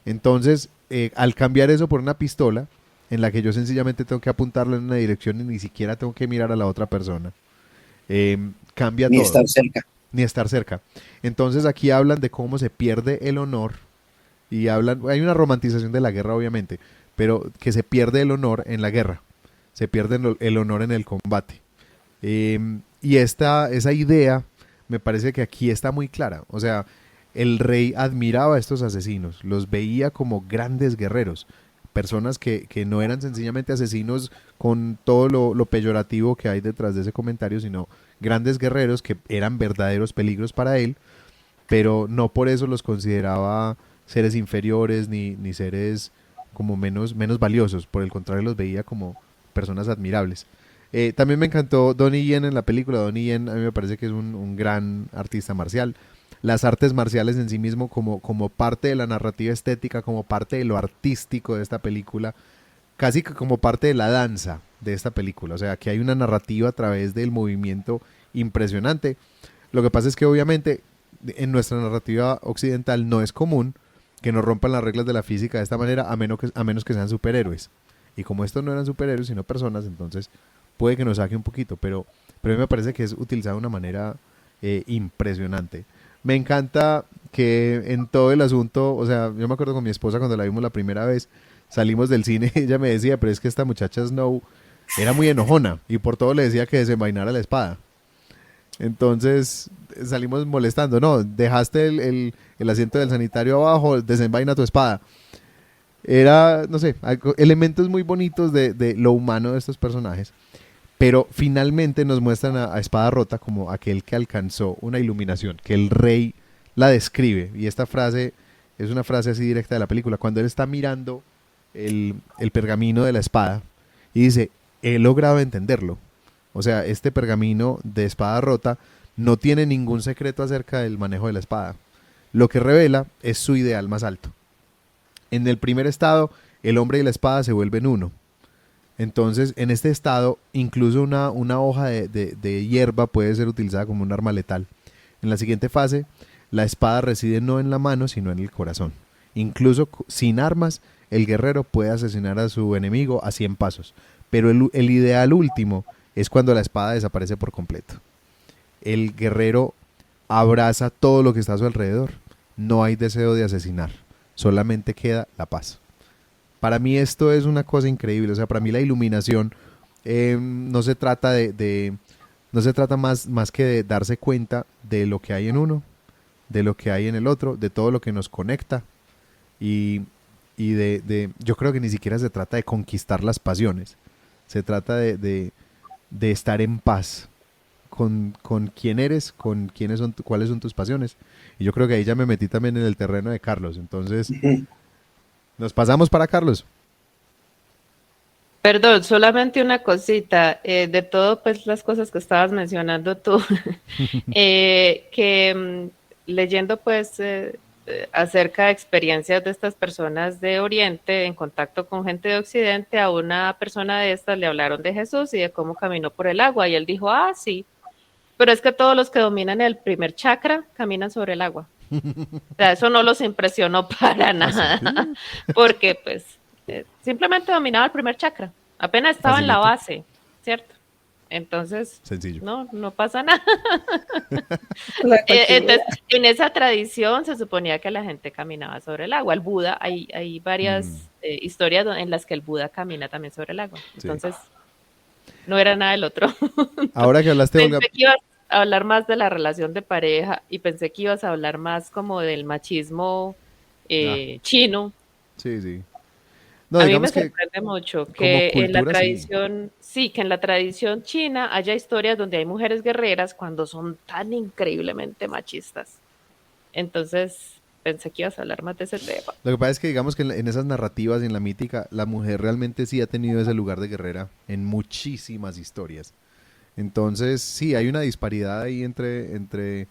Entonces, al cambiar eso por una pistola, en la que yo sencillamente tengo que apuntarlo en una dirección y ni siquiera tengo que mirar a la otra persona, cambia Ni todo. estar cerca. Ni estar cerca. Entonces aquí hablan de cómo se pierde el honor y hay una romantización de la guerra obviamente, pero que se pierde el honor en la guerra, se pierde el honor en el combate. Y esa idea me parece que aquí está muy clara. O sea, el rey admiraba a estos asesinos, los veía como grandes guerreros, personas que no eran sencillamente asesinos con todo lo peyorativo que hay detrás de ese comentario, sino grandes guerreros que eran verdaderos peligros para él, pero no por eso los consideraba seres inferiores ni seres como menos valiosos, por el contrario los veía como personas admirables. También me encantó Donnie Yen en la película. Donnie Yen a mí me parece que es un gran artista marcial. Las artes marciales en sí mismo como parte de la narrativa estética, como parte de lo artístico de esta película, casi que como parte de la danza de esta película. O sea, que hay una narrativa a través del movimiento impresionante. Lo que pasa es que obviamente en nuestra narrativa occidental no es común que nos rompan las reglas de la física de esta manera, a menos que sean superhéroes. Y como estos no eran superhéroes, sino personas, entonces puede que nos saque un poquito, pero a mí me parece que es utilizado de una manera impresionante. Me encanta que en todo el asunto, o sea, yo me acuerdo con mi esposa cuando la vimos la primera vez, salimos del cine, ella me decía, pero es que esta muchacha Snow era muy enojona y por todo le decía que desenvainara la espada. Entonces salimos molestando, no, dejaste el asiento del sanitario abajo, desenvaina tu espada. Era, no sé, elementos muy bonitos de lo humano de estos personajes, pero finalmente nos muestran a Espada Rota como aquel que alcanzó una iluminación, que el rey la describe, y esta frase es una frase así directa de la película, cuando él está mirando el pergamino de la espada y dice, he logrado entenderlo. O sea, este pergamino de Espada Rota no tiene ningún secreto acerca del manejo de la espada. Lo que revela es su ideal más alto. En el primer estado, el hombre y la espada se vuelven uno. Entonces, en este estado, incluso una hoja de hierba puede ser utilizada como un arma letal. En la siguiente fase, la espada reside no en la mano, sino en el corazón. Incluso sin armas, el guerrero puede asesinar a su enemigo a 100 pasos. Pero el ideal último es cuando la espada desaparece por completo. El guerrero abraza todo lo que está a su alrededor. No hay deseo de asesinar. Solamente queda la paz. Para mí esto es una cosa increíble. O sea, para mí la iluminación no se trata no se trata más que de darse cuenta de lo que hay en uno, de lo que hay en el otro, de todo lo que nos conecta y yo creo que ni siquiera se trata de conquistar las pasiones. Se trata de estar en paz con quién eres, con cuáles son tus pasiones. Y yo creo que ahí ya me metí también en el terreno de Carlos. Entonces, nos pasamos para Carlos. Perdón, solamente una cosita, de todo pues las cosas que estabas mencionando tú, leyendo pues acerca de experiencias de estas personas de Oriente en contacto con gente de Occidente, a una persona de estas le hablaron de Jesús y de cómo caminó por el agua y él dijo, sí, pero es que todos los que dominan el primer chakra caminan sobre el agua. O sea, eso no los impresionó para nada, porque pues simplemente dominaba el primer chakra, apenas estaba en la base, ¿cierto? Entonces, Sencillo. no pasa nada. La cualquier- Entonces, en esa tradición se suponía que la gente caminaba sobre el agua. El Buda, hay Mm, varias historias en las que el Buda camina también sobre el agua. sí. Entonces, no era nada del otro. Ahora que hablaste, Olga, Pensé que ibas a hablar más de la relación de pareja y pensé que ibas a hablar más como del machismo ah, chino. sí, sí. No, A mí me digamos que sorprende mucho como que en la cultura sí. tradición, sí, que en la tradición china haya historias donde hay mujeres guerreras cuando son tan increíblemente machistas. Entonces, pensé que ibas a hablar más de ese tema. Lo que pasa es que digamos que en esas narrativas y en la mítica, la mujer realmente sí ha tenido ese lugar de guerrera en muchísimas historias. Entonces, sí, hay una disparidad ahí entre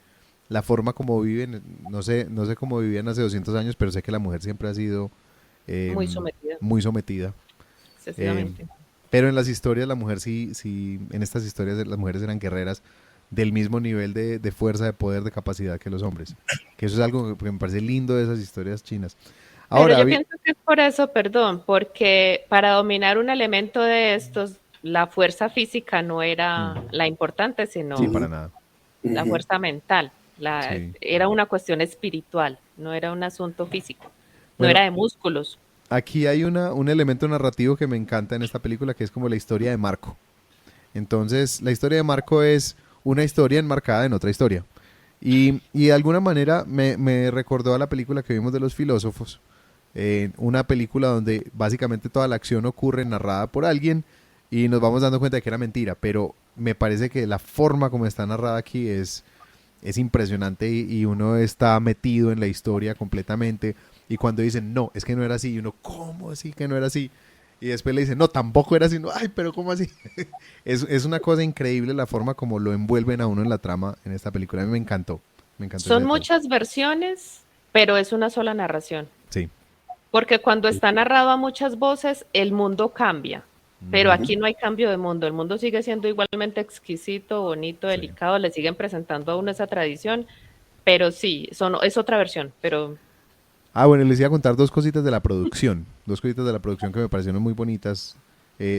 la forma como viven, no sé cómo vivían hace 200 años, pero sé que la mujer siempre ha sido eh, Muy sometida, muy sometida. Eh, excesivamente. pero en las historias la mujer sí, en estas historias las mujeres eran guerreras del mismo nivel de fuerza, de poder, de capacidad que los hombres. Que eso es algo que me parece lindo de esas historias chinas. Pero Ahora, yo pienso que es por eso, perdón, porque para dominar un elemento de estos, la fuerza física no era mm, la importante, sí, sino para Ujú, nada. la ujú. fuerza mental. Sí. Era una cuestión espiritual, no era un asunto físico, no Bueno, era de músculos. aquí hay un elemento narrativo que me encanta en esta película, que es como la historia de Marco. Entonces, la historia de Marco es una historia enmarcada en otra historia. Y de alguna manera me recordó a la película que vimos de los filósofos, una película donde básicamente toda la acción ocurre narrada por alguien y nos vamos dando cuenta de que era mentira, pero me parece que la forma como está narrada aquí es impresionante y uno está metido en la historia completamente. Y cuando dicen, no, es que no era así, y uno, ¿cómo así que no era así? Y después le dicen, no, tampoco era así, no, ay, pero ¿cómo así? Es una cosa increíble la forma como lo envuelven a uno en la trama en esta película. A mí me encantó ese Son detalle. muchas versiones, pero es una sola narración. Sí. Porque cuando está narrado a muchas voces, el mundo cambia. Pero Ujú. aquí no hay cambio de mundo. El mundo sigue siendo igualmente exquisito, bonito, Sí. delicado. Le siguen presentando a uno esa tradición. Pero sí, es otra versión. Pero Ah, bueno, les iba a contar dos cositas de la producción que me parecieron muy bonitas,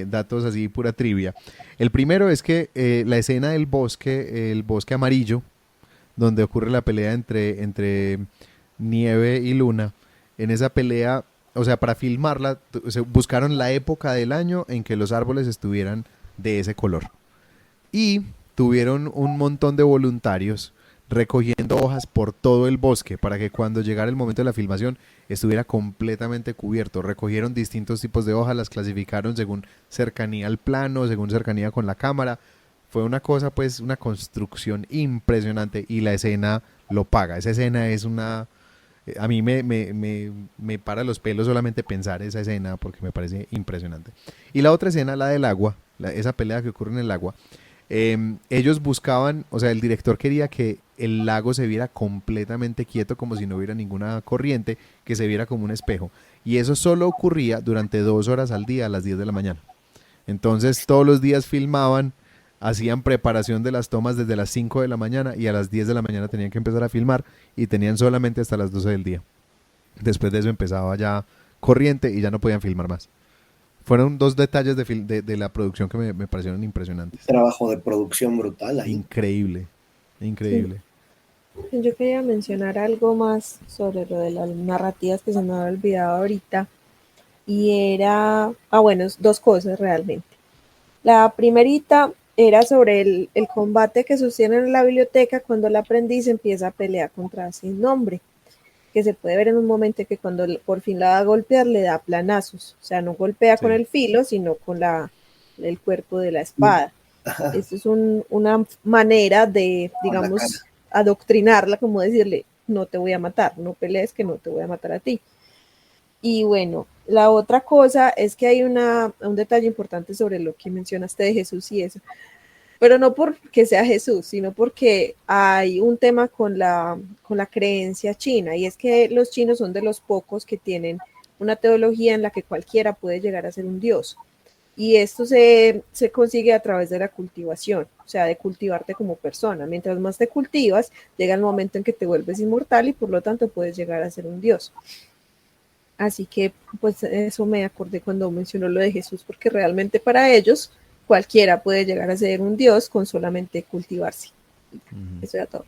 datos así, pura trivia. El primero es que la escena del bosque, el bosque amarillo, donde ocurre la pelea entre Nieve y Luna, en esa pelea, o sea, para filmarla, buscaron la época del año en que los árboles estuvieran de ese color. Y tuvieron un montón de voluntarios recogiendo hojas por todo el bosque para que cuando llegara el momento de la filmación estuviera completamente cubierto. Recogieron distintos tipos de hojas, las clasificaron según cercanía al plano, según cercanía con la cámara. Fue una cosa, pues, una construcción impresionante y la escena lo paga. Esa escena es una... A mí me para los pelos solamente pensar esa escena porque me parece impresionante. Y la otra escena, la del agua, esa pelea que ocurre en el agua, ellos buscaban, o sea, el director quería que el lago se viera completamente quieto, como si no hubiera ninguna corriente, que se viera como un espejo. Y eso solo ocurría durante 2 horas al día, a las 10 de la mañana. Entonces, todos los días filmaban, hacían preparación de las tomas desde las 5 de la mañana y a las 10 de la mañana tenían que empezar a filmar y tenían solamente hasta las 12 del día. Después de eso empezaba ya corriente y ya no podían filmar más. Fueron dos detalles de la producción que me parecieron impresionantes. Trabajo de producción brutal ahí. Increíble, Sí. increíble. Yo quería mencionar algo más sobre lo de las narrativas que se me había olvidado ahorita. Y era, bueno, dos cosas realmente. La primerita era sobre el combate que sostienen en la biblioteca cuando el aprendiz empieza a pelear contra Sin Nombre, que se puede ver en un momento que cuando por fin la va a golpear le da planazos, o sea, no golpea con Sí. el filo, sino con el cuerpo de la espada. Esto es una manera de, Con la digamos, cara. adoctrinarla, como decirle, no te voy a matar, no pelees que no te voy a matar a ti. Y bueno, la otra cosa es que hay un detalle importante sobre lo que mencionaste de Jesús y eso, pero no porque sea Jesús, sino porque hay un tema con la creencia china, y es que los chinos son de los pocos que tienen una teología en la que cualquiera puede llegar a ser un dios. Y esto se consigue a través de la cultivación, o sea, de cultivarte como persona. Mientras más te cultivas, llega el momento en que te vuelves inmortal y por lo tanto puedes llegar a ser un dios. Así que, pues, eso me acordé cuando mencionó lo de Jesús, porque realmente para ellos cualquiera puede llegar a ser un dios con solamente cultivarse. Eso era todo.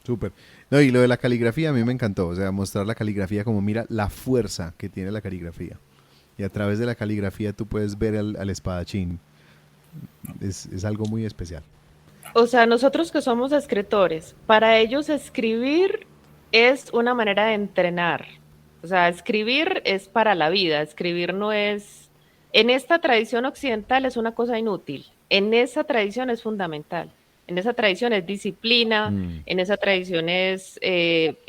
Súper. No, y lo de la caligrafía a mí me encantó, o sea, mostrar la caligrafía como mira la fuerza que tiene la caligrafía. Y a través de la caligrafía tú puedes ver al espadachín. Es algo muy especial. O sea, nosotros que somos escritores, para ellos escribir es una manera de entrenar. O sea, escribir es para la vida, escribir no es... En esta tradición occidental es una cosa inútil, en esa tradición es fundamental. En esa tradición es disciplina, en esa tradición es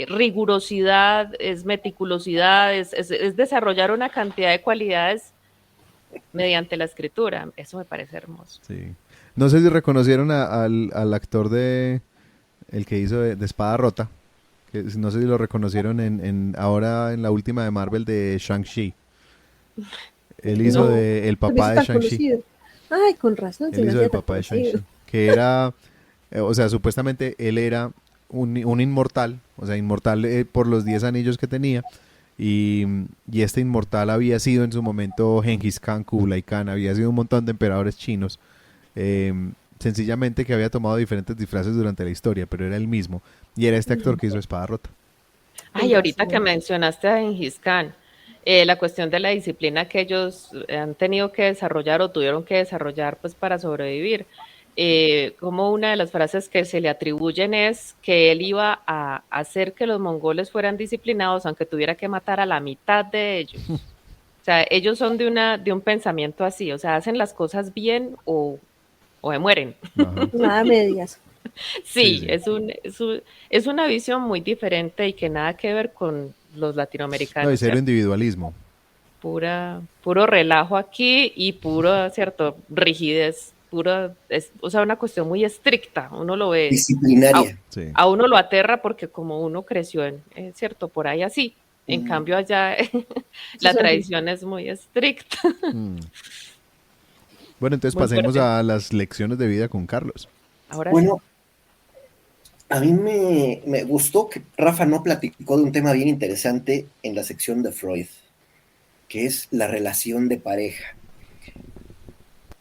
rigurosidad, es meticulosidad, es desarrollar una cantidad de cualidades mediante la escritura. Eso me parece hermoso. Sí. No sé si reconocieron al actor el que hizo de Espada Rota. Que no sé si lo reconocieron ahora en la última de Marvel de Shang-Chi. Él hizo No. el papá de Shang-Chi. Conocido. Ay, con razón. Él hizo el papá de Shang-Chi. Que era, o sea, supuestamente él era un inmortal, o sea, inmortal por los 10 anillos que tenía. Y este inmortal había sido en su momento Genghis Khan, Kublai Khan, había sido un montón de emperadores chinos. Sencillamente que había tomado diferentes disfraces durante la historia, pero era el mismo. Y era este actor que hizo Espada Rota. Ay, ahorita que mencionaste a Genghis Khan, la cuestión de la disciplina que ellos han tenido que desarrollar o tuvieron que desarrollar pues para sobrevivir. Como una de las frases que se le atribuyen es que él iba a hacer que los mongoles fueran disciplinados aunque tuviera que matar a la mitad de ellos. O sea, ellos son de un pensamiento así, o sea, hacen las cosas bien o se mueren. Ajá. Nada medias. Sí, es una visión muy diferente y que nada que ver con los latinoamericanos. No, y cero ¿cierto? individualismo. Puro relajo aquí y puro, ¿cierto? Rigidez, o sea, una cuestión muy estricta, uno lo ve. Disciplinaria. Sí. A uno lo aterra porque como uno creció ¿cierto? Por ahí así. En cambio allá la tradición es muy estricta. Bueno, entonces Muy pasemos fuerte. a las lecciones de vida con Carlos. Ahora Bueno, a mí me gustó que Rafa no platicó de un tema bien interesante en la sección de Freud, que es la relación de pareja.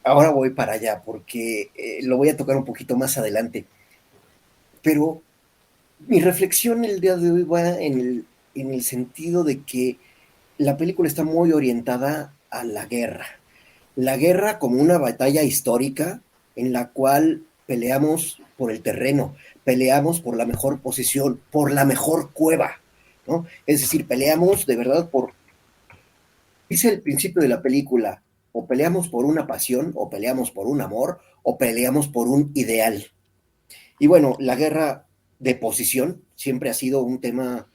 Ahora voy para allá porque lo voy a tocar un poquito más adelante. Pero mi reflexión el día de hoy va en el sentido de que la película está muy orientada a la guerra. La guerra como una batalla histórica en la cual peleamos por el terreno, peleamos por la mejor posición, por la mejor cueva, ¿no? Es decir, peleamos de verdad dice el principio de la película, o peleamos por una pasión, o peleamos por un amor, o peleamos por un ideal. Y bueno, la guerra de posición siempre ha sido un tema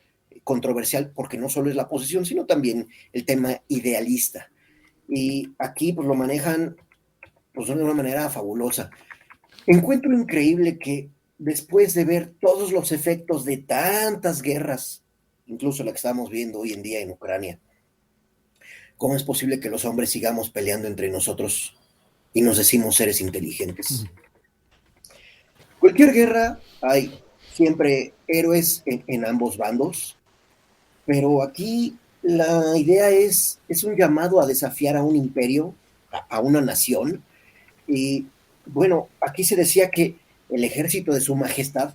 controversial porque no solo es la posición, sino también el tema idealista. Y aquí pues lo manejan pues, de una manera fabulosa. Encuentro increíble que después de ver todos los efectos de tantas guerras, incluso la que estamos viendo hoy en día en Ucrania, ¿cómo es posible que los hombres sigamos peleando entre nosotros y nos decimos seres inteligentes? Cualquier guerra hay siempre héroes en ambos bandos, pero aquí la idea es un llamado a desafiar a un imperio, a una nación, y bueno, aquí se decía que el ejército de su majestad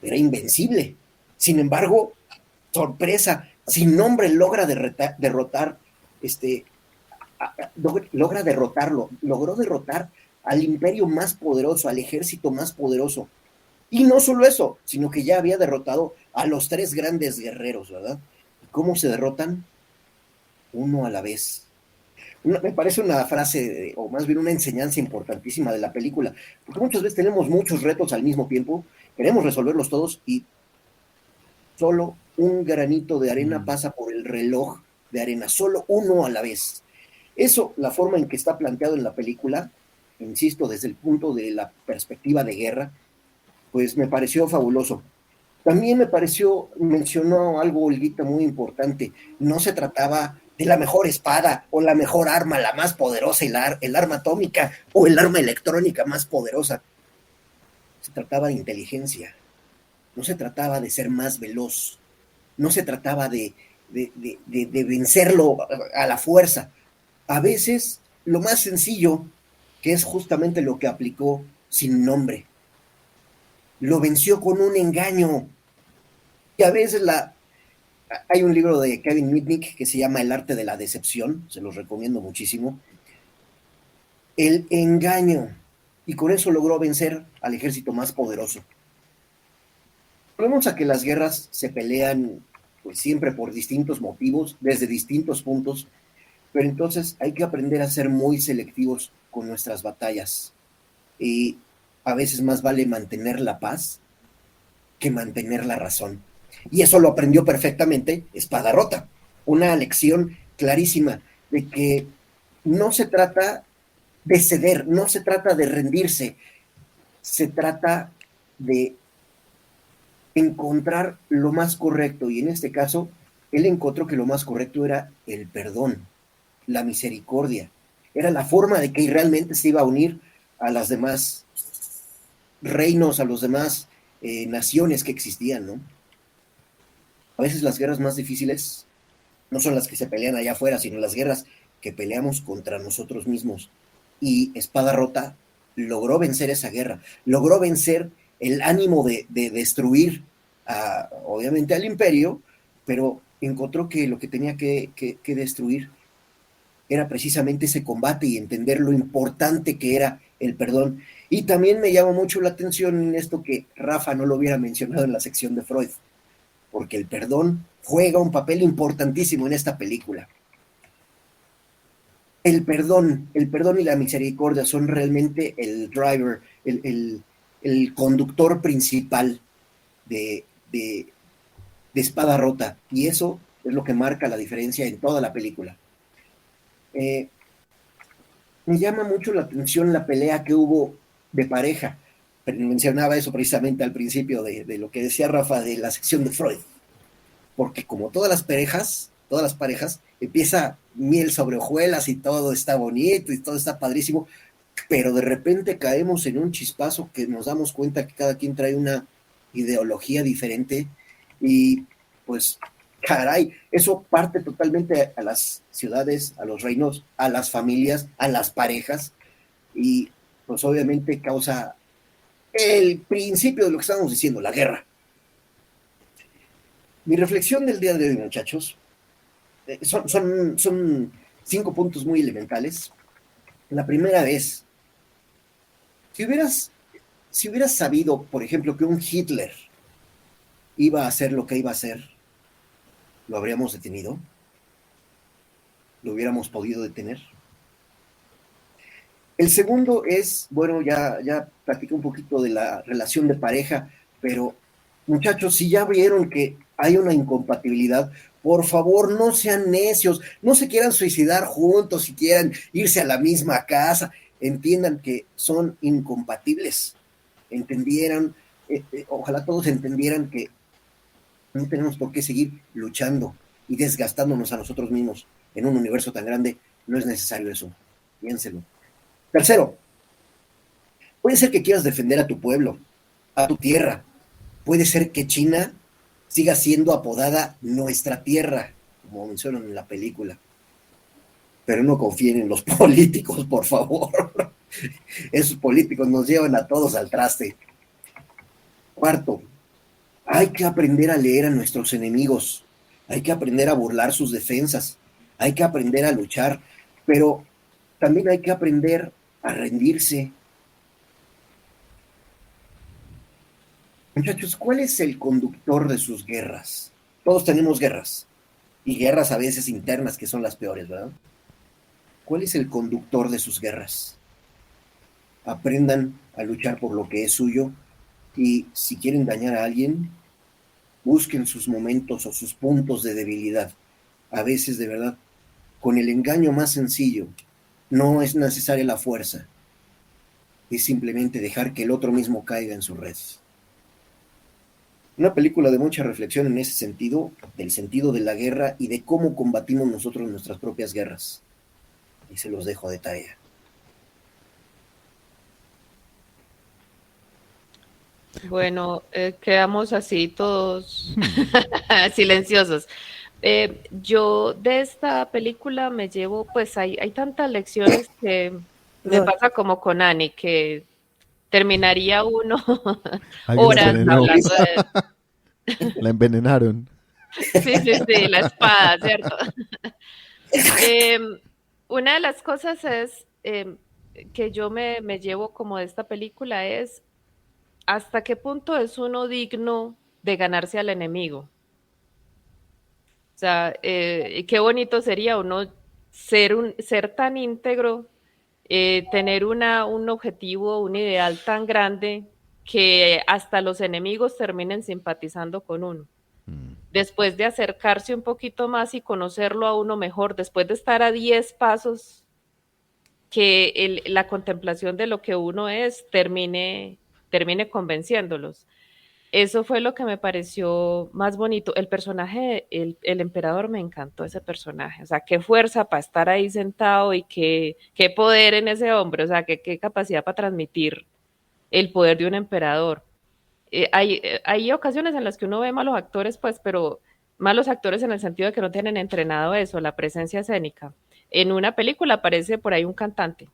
era invencible. Sin embargo, sorpresa, sin nombre logra derrotar, logra derrotarlo, logró derrotar al imperio más poderoso, al ejército más poderoso. Y no solo eso, sino que ya había derrotado a los 3 grandes guerreros, ¿verdad? ¿Y cómo se derrotan? Uno a la vez. Me parece una frase, o más bien una enseñanza importantísima de la película, porque muchas veces tenemos muchos retos al mismo tiempo, queremos resolverlos todos y solo un granito de arena pasa por el reloj de arena, solo uno a la vez. Eso, la forma en que está planteado en la película, insisto, desde el punto de la perspectiva de guerra, pues me pareció fabuloso. También mencionó algo, Olguita, muy importante. No se trataba de la mejor espada o la mejor arma, la más poderosa, el arma atómica o el arma electrónica más poderosa. Se trataba de inteligencia. No se trataba de ser más veloz. No se trataba de vencerlo a la fuerza. A veces, lo más sencillo que es justamente lo que aplicó Sin Nombre. Lo venció con un engaño. Y a veces hay un libro de Kevin Mitnick que se llama El arte de la decepción, se los recomiendo muchísimo. El engaño. Y con eso logró vencer al ejército más poderoso. Volvemos a que las guerras se pelean pues siempre por distintos motivos, desde distintos puntos, pero entonces hay que aprender a ser muy selectivos con nuestras batallas. Y a veces más vale mantener la paz que mantener la razón. Y eso lo aprendió perfectamente Espada Rota. Una lección clarísima de que no se trata de ceder, no se trata de rendirse, se trata de encontrar lo más correcto. Y en este caso, él encontró que lo más correcto era el perdón, la misericordia. Era la forma de que realmente se iba a unir a las demás reinos, a los demás naciones que existían, ¿no? A veces las guerras más difíciles no son las que se pelean allá afuera, sino las guerras que peleamos contra nosotros mismos. Y Espada Rota logró vencer esa guerra, logró vencer el ánimo de destruir, obviamente, al imperio, pero encontró que lo que tenía que destruir era precisamente ese combate y entender lo importante que era el perdón. Y también me llamó mucho la atención en esto que Rafa no lo hubiera mencionado en la sección de Freud, porque el perdón juega un papel importantísimo en esta película. El perdón y la misericordia son realmente el driver, el conductor principal de Espada Rota, y eso es lo que marca la diferencia en toda la película. Me llama mucho la atención la pelea que hubo de pareja. Pero mencionaba eso precisamente al principio de lo que decía Rafa de la sección de Freud, porque como todas las parejas, empieza miel sobre hojuelas y todo está bonito y todo está padrísimo, pero de repente caemos en un chispazo que nos damos cuenta que cada quien trae una ideología diferente y pues caray, eso parte totalmente a las ciudades, a los reinos, a las familias, a las parejas y pues obviamente causa el principio de lo que estamos diciendo, la guerra. Mi reflexión del día de hoy, muchachos, son 5 puntos muy elementales. La primera es, si hubieras sabido, por ejemplo, que un Hitler iba a hacer lo que iba a hacer, ¿lo habríamos detenido? ¿Lo hubiéramos podido detener? El segundo es, bueno, ya platiqué un poquito de la relación de pareja, pero muchachos, si ya vieron que hay una incompatibilidad, por favor, no sean necios, no se quieran suicidar juntos, si quieran irse a la misma casa, entiendan que son incompatibles, ojalá todos entendieran que no tenemos por qué seguir luchando y desgastándonos a nosotros mismos en un universo tan grande, no es necesario eso, piénselo. Tercero, puede ser que quieras defender a tu pueblo, a tu tierra, puede ser que China siga siendo apodada nuestra tierra, como mencionan en la película. Pero no confíen en los políticos, por favor. Esos políticos nos llevan a todos al traste. Cuarto, hay que aprender a leer a nuestros enemigos. Hay que aprender a burlar sus defensas. Hay que aprender a luchar. Pero también hay que aprender a rendirse. Muchachos, ¿cuál es el conductor de sus guerras? Todos tenemos guerras, y guerras a veces internas que son las peores, ¿verdad? ¿Cuál es el conductor de sus guerras? Aprendan a luchar por lo que es suyo, y si quieren dañar a alguien, busquen sus momentos o sus puntos de debilidad. A veces, de verdad, con el engaño más sencillo, no es necesaria la fuerza, es simplemente dejar que el otro mismo caiga en su red. Una película de mucha reflexión en ese sentido, del sentido de la guerra y de cómo combatimos nosotros nuestras propias guerras. Y se los dejo de tarea. Bueno, quedamos así todos silenciosos. Yo de esta película me llevo, pues hay tantas lecciones que Me No, pasa como con Annie, que terminaría uno Alguien la horas envenenó, hablando de... la envenenaron. Sí, sí, sí, la espada, ¿cierto? Em, una de las cosas es que yo me llevo como de esta película es hasta qué punto es uno digno de ganarse al enemigo. O sea, qué bonito sería uno ser tan íntegro, tener un objetivo, un ideal tan grande que hasta los enemigos terminen simpatizando con uno. Después de acercarse un poquito más y conocerlo a uno mejor, después de estar a 10 pasos, que la contemplación de lo que uno es termine convenciéndolos. Eso fue lo que me pareció más bonito. El personaje, el emperador, me encantó ese personaje. O sea, qué fuerza para estar ahí sentado y qué poder en ese hombre. O sea, qué capacidad para transmitir el poder de un emperador. Hay ocasiones en las que uno ve malos actores, pues, pero malos actores en el sentido de que no tienen entrenado eso, la presencia escénica. En una película aparece por ahí un cantante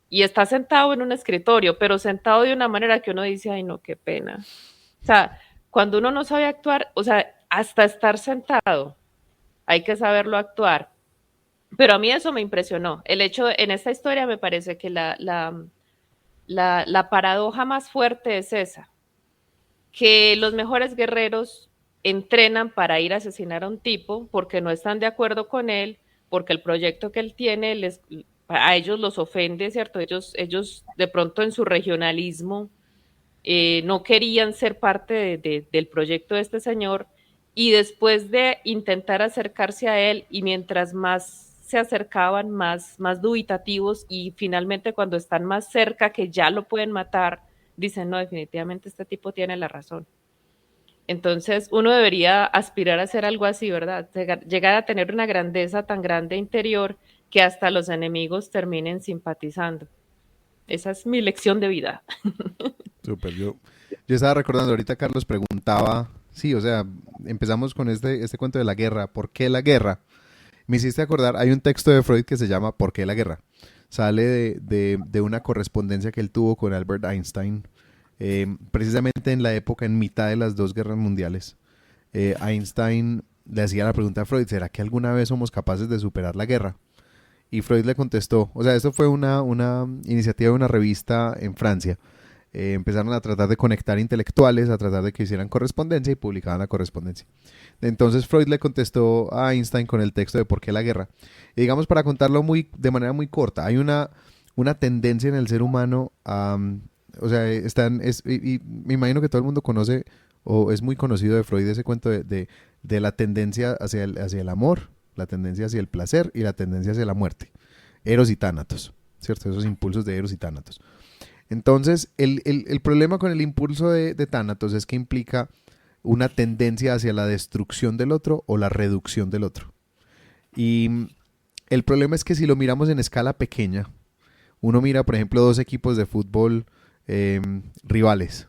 y está sentado en un escritorio, pero sentado de una manera que uno dice, ay, no, qué pena. O sea, cuando uno no sabe actuar, o sea, hasta estar sentado, hay que saberlo actuar. Pero a mí eso me impresionó. El hecho, en esta historia me parece que la paradoja más fuerte es esa, que los mejores guerreros entrenan para ir a asesinar a un tipo porque no están de acuerdo con él, porque el proyecto que él tiene a ellos los ofende, ¿cierto? Ellos de pronto en su regionalismo no querían ser parte del proyecto de este señor y después de intentar acercarse a él y mientras más se acercaban, más dubitativos y finalmente cuando están más cerca que ya lo pueden matar, dicen, no, definitivamente este tipo tiene la razón. Entonces uno debería aspirar a hacer algo así, ¿verdad? Llegar a tener una grandeza tan grande interior que hasta los enemigos terminen simpatizando. Esa es mi lección de vida. Súper, yo estaba recordando, ahorita Carlos preguntaba, sí, o sea, empezamos con este cuento de la guerra, ¿por qué la guerra? Me hiciste acordar, hay un texto de Freud que se llama ¿Por qué la guerra? Sale de una correspondencia que él tuvo con Albert Einstein, precisamente en la época, en mitad de las dos guerras mundiales. Einstein le hacía la pregunta a Freud, ¿será que alguna vez somos capaces de superar la guerra? Y Freud le contestó, o sea, esto fue una iniciativa de una revista en Francia. Empezaron a tratar de conectar intelectuales, a tratar de que hicieran correspondencia y publicaban la correspondencia. Entonces Freud le contestó a Einstein con el texto de ¿Por qué la guerra? Y digamos, para contarlo de manera muy corta, hay una tendencia en el ser humano a... O sea, y me imagino que todo el mundo conoce o es muy conocido de Freud ese cuento de la tendencia hacia el amor, la tendencia hacia el placer y la tendencia hacia la muerte. Eros y Tánatos, ¿cierto? Esos impulsos de Eros y Tánatos. Entonces, el problema con el impulso de Tánatos es que implica una tendencia hacia la destrucción del otro o la reducción del otro. Y el problema es que si lo miramos en escala pequeña, uno mira, por ejemplo, dos equipos de fútbol rivales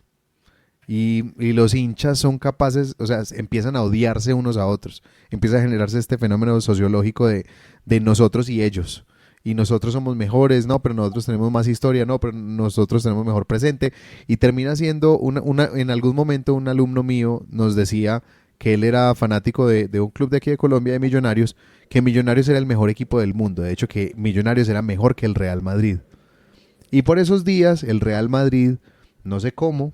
y los hinchas son capaces, o sea, empiezan a odiarse unos a otros, empieza a generarse este fenómeno sociológico de nosotros y ellos. Y nosotros somos mejores, no, pero nosotros tenemos más historia, no, pero nosotros tenemos mejor presente. Y termina siendo, en algún momento un alumno mío nos decía que él era fanático de un club de aquí de Colombia, de Millonarios, que Millonarios era el mejor equipo del mundo. De hecho, que Millonarios era mejor que el Real Madrid. Y por esos días, el Real Madrid, no sé cómo,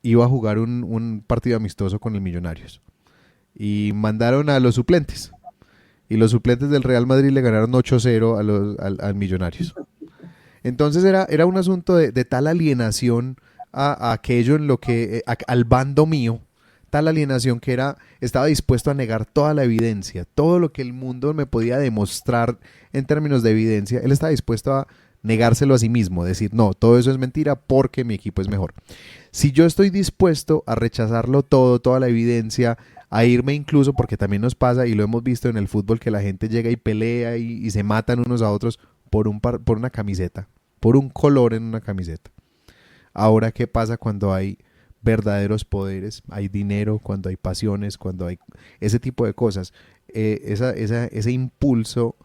iba a jugar un partido amistoso con el Millonarios. Y mandaron a los suplentes. Y los suplentes del Real Madrid le ganaron 8-0 al Millonarios. Entonces era un asunto de tal alienación a aquello en lo que, al bando mío, tal alienación que estaba dispuesto a negar toda la evidencia, todo lo que el mundo me podía demostrar en términos de evidencia, él estaba dispuesto a negárselo a sí mismo, decir, no, todo eso es mentira porque mi equipo es mejor. Si yo estoy dispuesto a rechazarlo todo, toda la evidencia, a irme incluso, porque también nos pasa, y lo hemos visto en el fútbol, que la gente llega y pelea y se matan unos a otros por una camiseta, por un color en una camiseta. Ahora, ¿qué pasa cuando hay verdaderos poderes? Hay dinero, cuando hay pasiones, cuando hay ese tipo de cosas. Ese impulso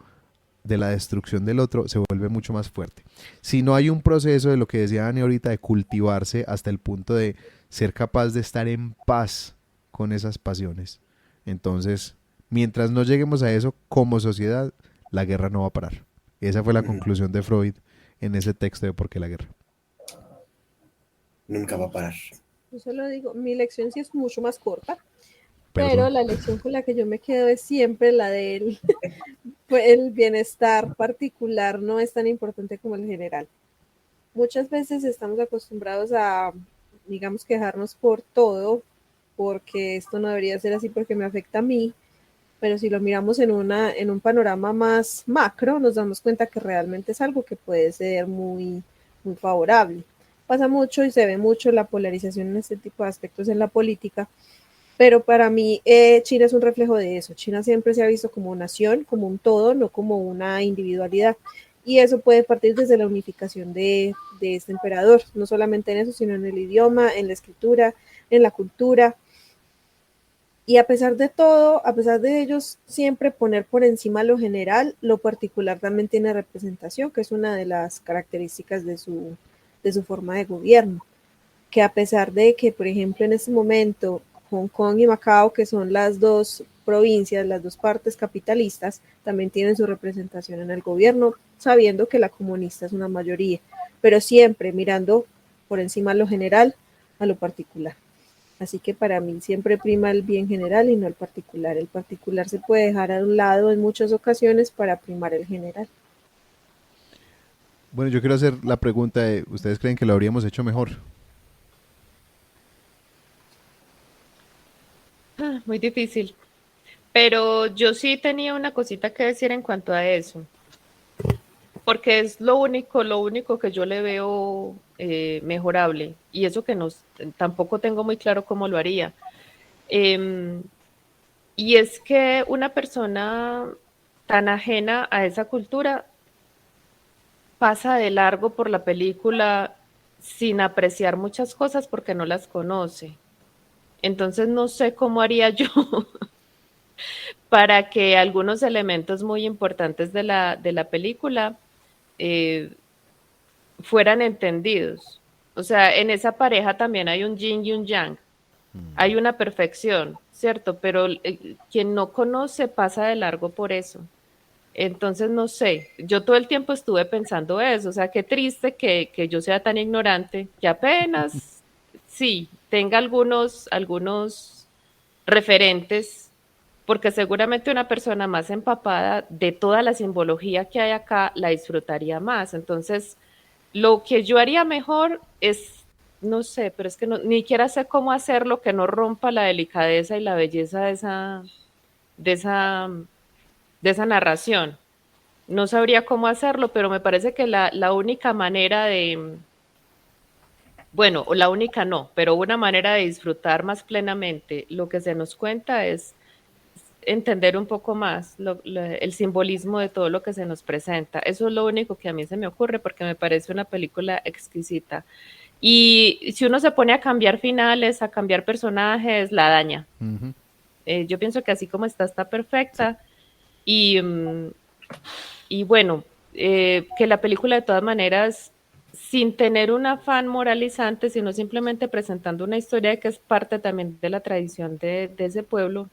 de la destrucción del otro se vuelve mucho más fuerte. Si no hay un proceso de lo que decía Dani ahorita, de cultivarse hasta el punto de ser capaz de estar en paz con esas pasiones, entonces, mientras no lleguemos a eso como sociedad, la guerra no va a parar. Esa fue la conclusión de Freud en ese texto de ¿Por qué la guerra? Nunca va a parar. Yo solo digo, mi lección sí es mucho más corta, Perdón. pero la lección con la que yo me quedo es siempre la del pues, el bienestar particular no es tan importante como el general. Muchas veces estamos acostumbrados a, digamos, quejarnos por todo, porque esto no debería ser así porque me afecta a mí, pero si lo miramos en un panorama más macro, nos damos cuenta que realmente es algo que puede ser muy, muy favorable. Pasa mucho y se ve mucho la polarización en este tipo de aspectos en la política, pero para mí China es un reflejo de eso. China siempre se ha visto como nación, como un todo, no como una individualidad. Y eso puede partir desde la unificación de este emperador, no solamente en eso, sino en el idioma, en la escritura, en la cultura. Y a pesar de todo, a pesar de ellos siempre poner por encima lo general, lo particular también tiene representación, que es una de las características de su forma de gobierno. Que a pesar de que, por ejemplo, en este momento Hong Kong y Macao, que son las dos provincias, las dos partes capitalistas, también tienen su representación en el gobierno, sabiendo que la comunista es una mayoría, pero siempre mirando por encima lo general a lo particular. Así que para mí siempre prima el bien general y no el particular. El particular se puede dejar a un lado en muchas ocasiones para primar el general. Bueno, yo quiero hacer la pregunta de, ¿ustedes creen que lo habríamos hecho mejor? Muy difícil. Pero yo sí tenía una cosita que decir en cuanto a eso, porque es lo único que yo le veo mejorable, y eso que no, tampoco tengo muy claro cómo lo haría. Em, y es que una persona tan ajena a esa cultura pasa de largo por la película sin apreciar muchas cosas porque no las conoce. Entonces no sé cómo haría yo para que algunos elementos muy importantes de la película eh, fueran entendidos. O sea, en esa pareja también hay un yin y un yang, hay una perfección, ¿cierto? Pero quien no conoce pasa de largo por eso. Entonces, no sé, yo todo el tiempo estuve pensando eso, o sea, qué triste que yo sea tan ignorante, que apenas, sí, tenga algunos referentes, porque seguramente una persona más empapada de toda la simbología que hay acá la disfrutaría más. Entonces, lo que yo haría mejor es, no sé, pero es que no, ni siquiera sé cómo hacerlo que no rompa la delicadeza y la belleza de esa, de esa narración. No sabría cómo hacerlo, pero me parece que la única manera de, bueno, o la única no, pero una manera de disfrutar más plenamente lo que se nos cuenta es entender un poco más el simbolismo de todo lo que se nos presenta. Eso es lo único que a mí se me ocurre porque me parece una película exquisita. Y si uno se pone a cambiar finales, a cambiar personajes, la daña. Ujú. Yo pienso que así como está perfecta. Y, y bueno, que la película de todas maneras, sin tener un afán moralizante, sino simplemente presentando una historia que es parte también de la tradición de ese pueblo,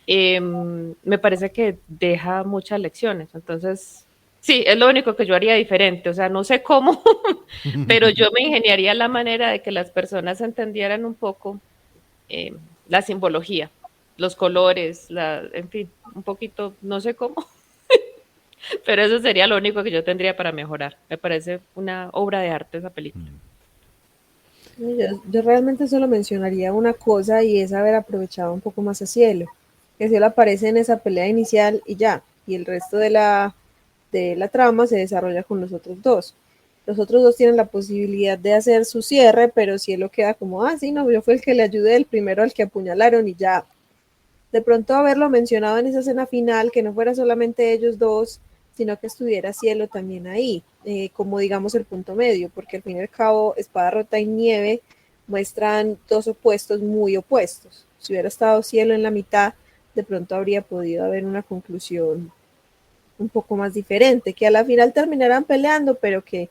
me parece que deja muchas lecciones. Entonces, sí, es lo único que yo haría diferente. O sea, no sé cómo, pero yo me ingeniaría la manera de que las personas entendieran un poco eh, la simbología, los colores, en fin, un poquito, no sé cómo, pero eso sería lo único que yo tendría para mejorar. Me parece una obra de arte esa película. Yo realmente solo mencionaría una cosa y es haber aprovechado un poco más a Cielo. Que Cielo aparece en esa pelea inicial y ya, y el resto de la trama se desarrolla con los otros dos. Los otros dos tienen la posibilidad de hacer su cierre, pero Cielo queda como, ah, sí, no, yo fui el que le ayudé, el primero al que apuñalaron y ya. De pronto haberlo mencionado en esa escena final, que no fuera solamente ellos dos, sino que estuviera Cielo también ahí, como digamos el punto medio, porque al fin y al cabo Espada Rota y Nieve muestran dos opuestos muy opuestos. Si hubiera estado Cielo en la mitad, de pronto habría podido haber una conclusión un poco más diferente, que a la final terminaran peleando, pero que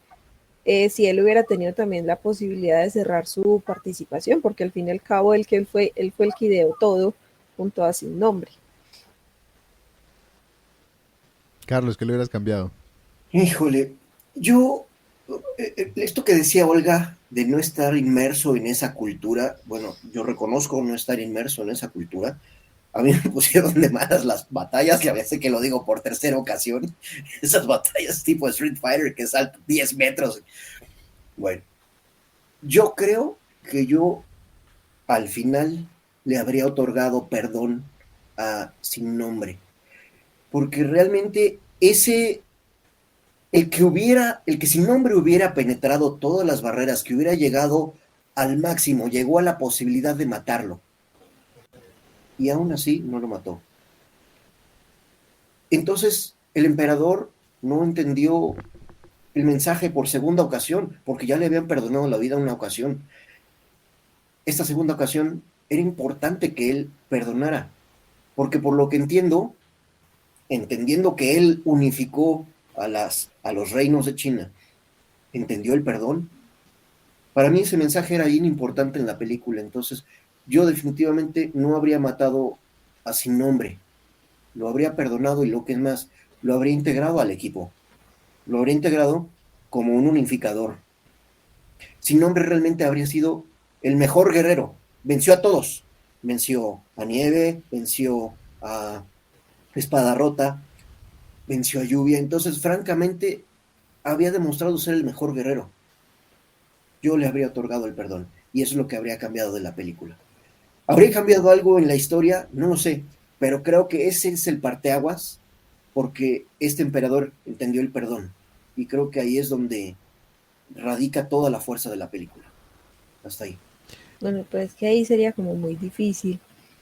si él hubiera tenido también la posibilidad de cerrar su participación, porque al fin y al cabo él fue el que ideó todo junto a Sin Nombre. Carlos, ¿qué le hubieras cambiado? Híjole, yo, esto que decía Olga de no estar inmerso en esa cultura, bueno, yo reconozco no estar inmerso en esa cultura. A mí me pusieron de malas las batallas, ya sé que lo digo por tercera ocasión, esas batallas tipo Street Fighter que saltan 10 metros. Bueno, yo creo que yo al final le habría otorgado perdón a Sin Nombre, porque realmente el que Sin Nombre hubiera penetrado todas las barreras, que hubiera llegado al máximo, llegó a la posibilidad de matarlo, y aún así no lo mató. Entonces el emperador no entendió el mensaje por segunda ocasión, porque ya le habían perdonado la vida una ocasión. Esta segunda ocasión era importante que él perdonara, porque por lo que entiendo, entendiendo que él unificó a los reinos de China, entendió el perdón. Para mí ese mensaje era bien importante en la película, entonces yo definitivamente no habría matado a Sin Nombre, lo habría perdonado y lo que es más, lo habría integrado al equipo, lo habría integrado como un unificador. Sin Nombre realmente habría sido el mejor guerrero, venció a todos, venció a Nieve, venció a Espada Rota, venció a Lluvia, entonces francamente había demostrado ser el mejor guerrero. Yo le habría otorgado el perdón y eso es lo que habría cambiado de la película. ¿Habría cambiado algo en la historia? No lo sé, pero creo que ese es el parteaguas porque este emperador entendió el perdón y creo que ahí es donde radica toda la fuerza de la película. Hasta ahí. Bueno, pues es que ahí sería como muy difícil,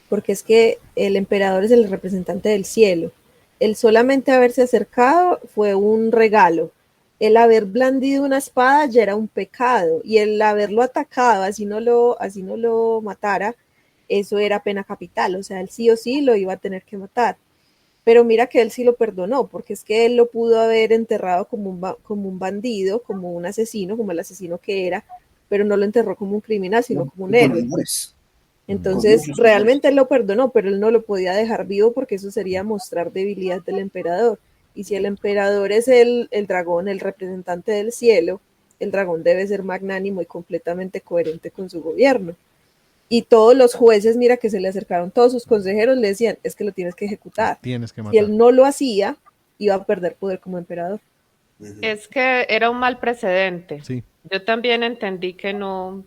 porque es que el emperador es el representante del cielo. El solamente haberse acercado fue un regalo. El haber blandido una espada ya era un pecado, y el haberlo atacado, así no lo matara, eso era pena capital, o sea, él sí o sí lo iba a tener que matar. Pero mira que él sí lo perdonó, porque es que él lo pudo haber enterrado como un bandido, como un asesino, como el asesino que era, pero no lo enterró como un criminal, sino como un héroe. Entonces, realmente él lo perdonó, pero él no lo podía dejar vivo porque eso sería mostrar debilidad del emperador. Y si el emperador es el dragón, el representante del cielo, el dragón debe ser magnánimo y completamente coherente con su gobierno. Y todos los jueces, mira que se le acercaron, todos sus consejeros le decían, es que lo tienes que ejecutar. Tienes que matar. Si él no lo hacía, iba a perder poder como emperador. Es que era un mal precedente. Sí. Yo también entendí que no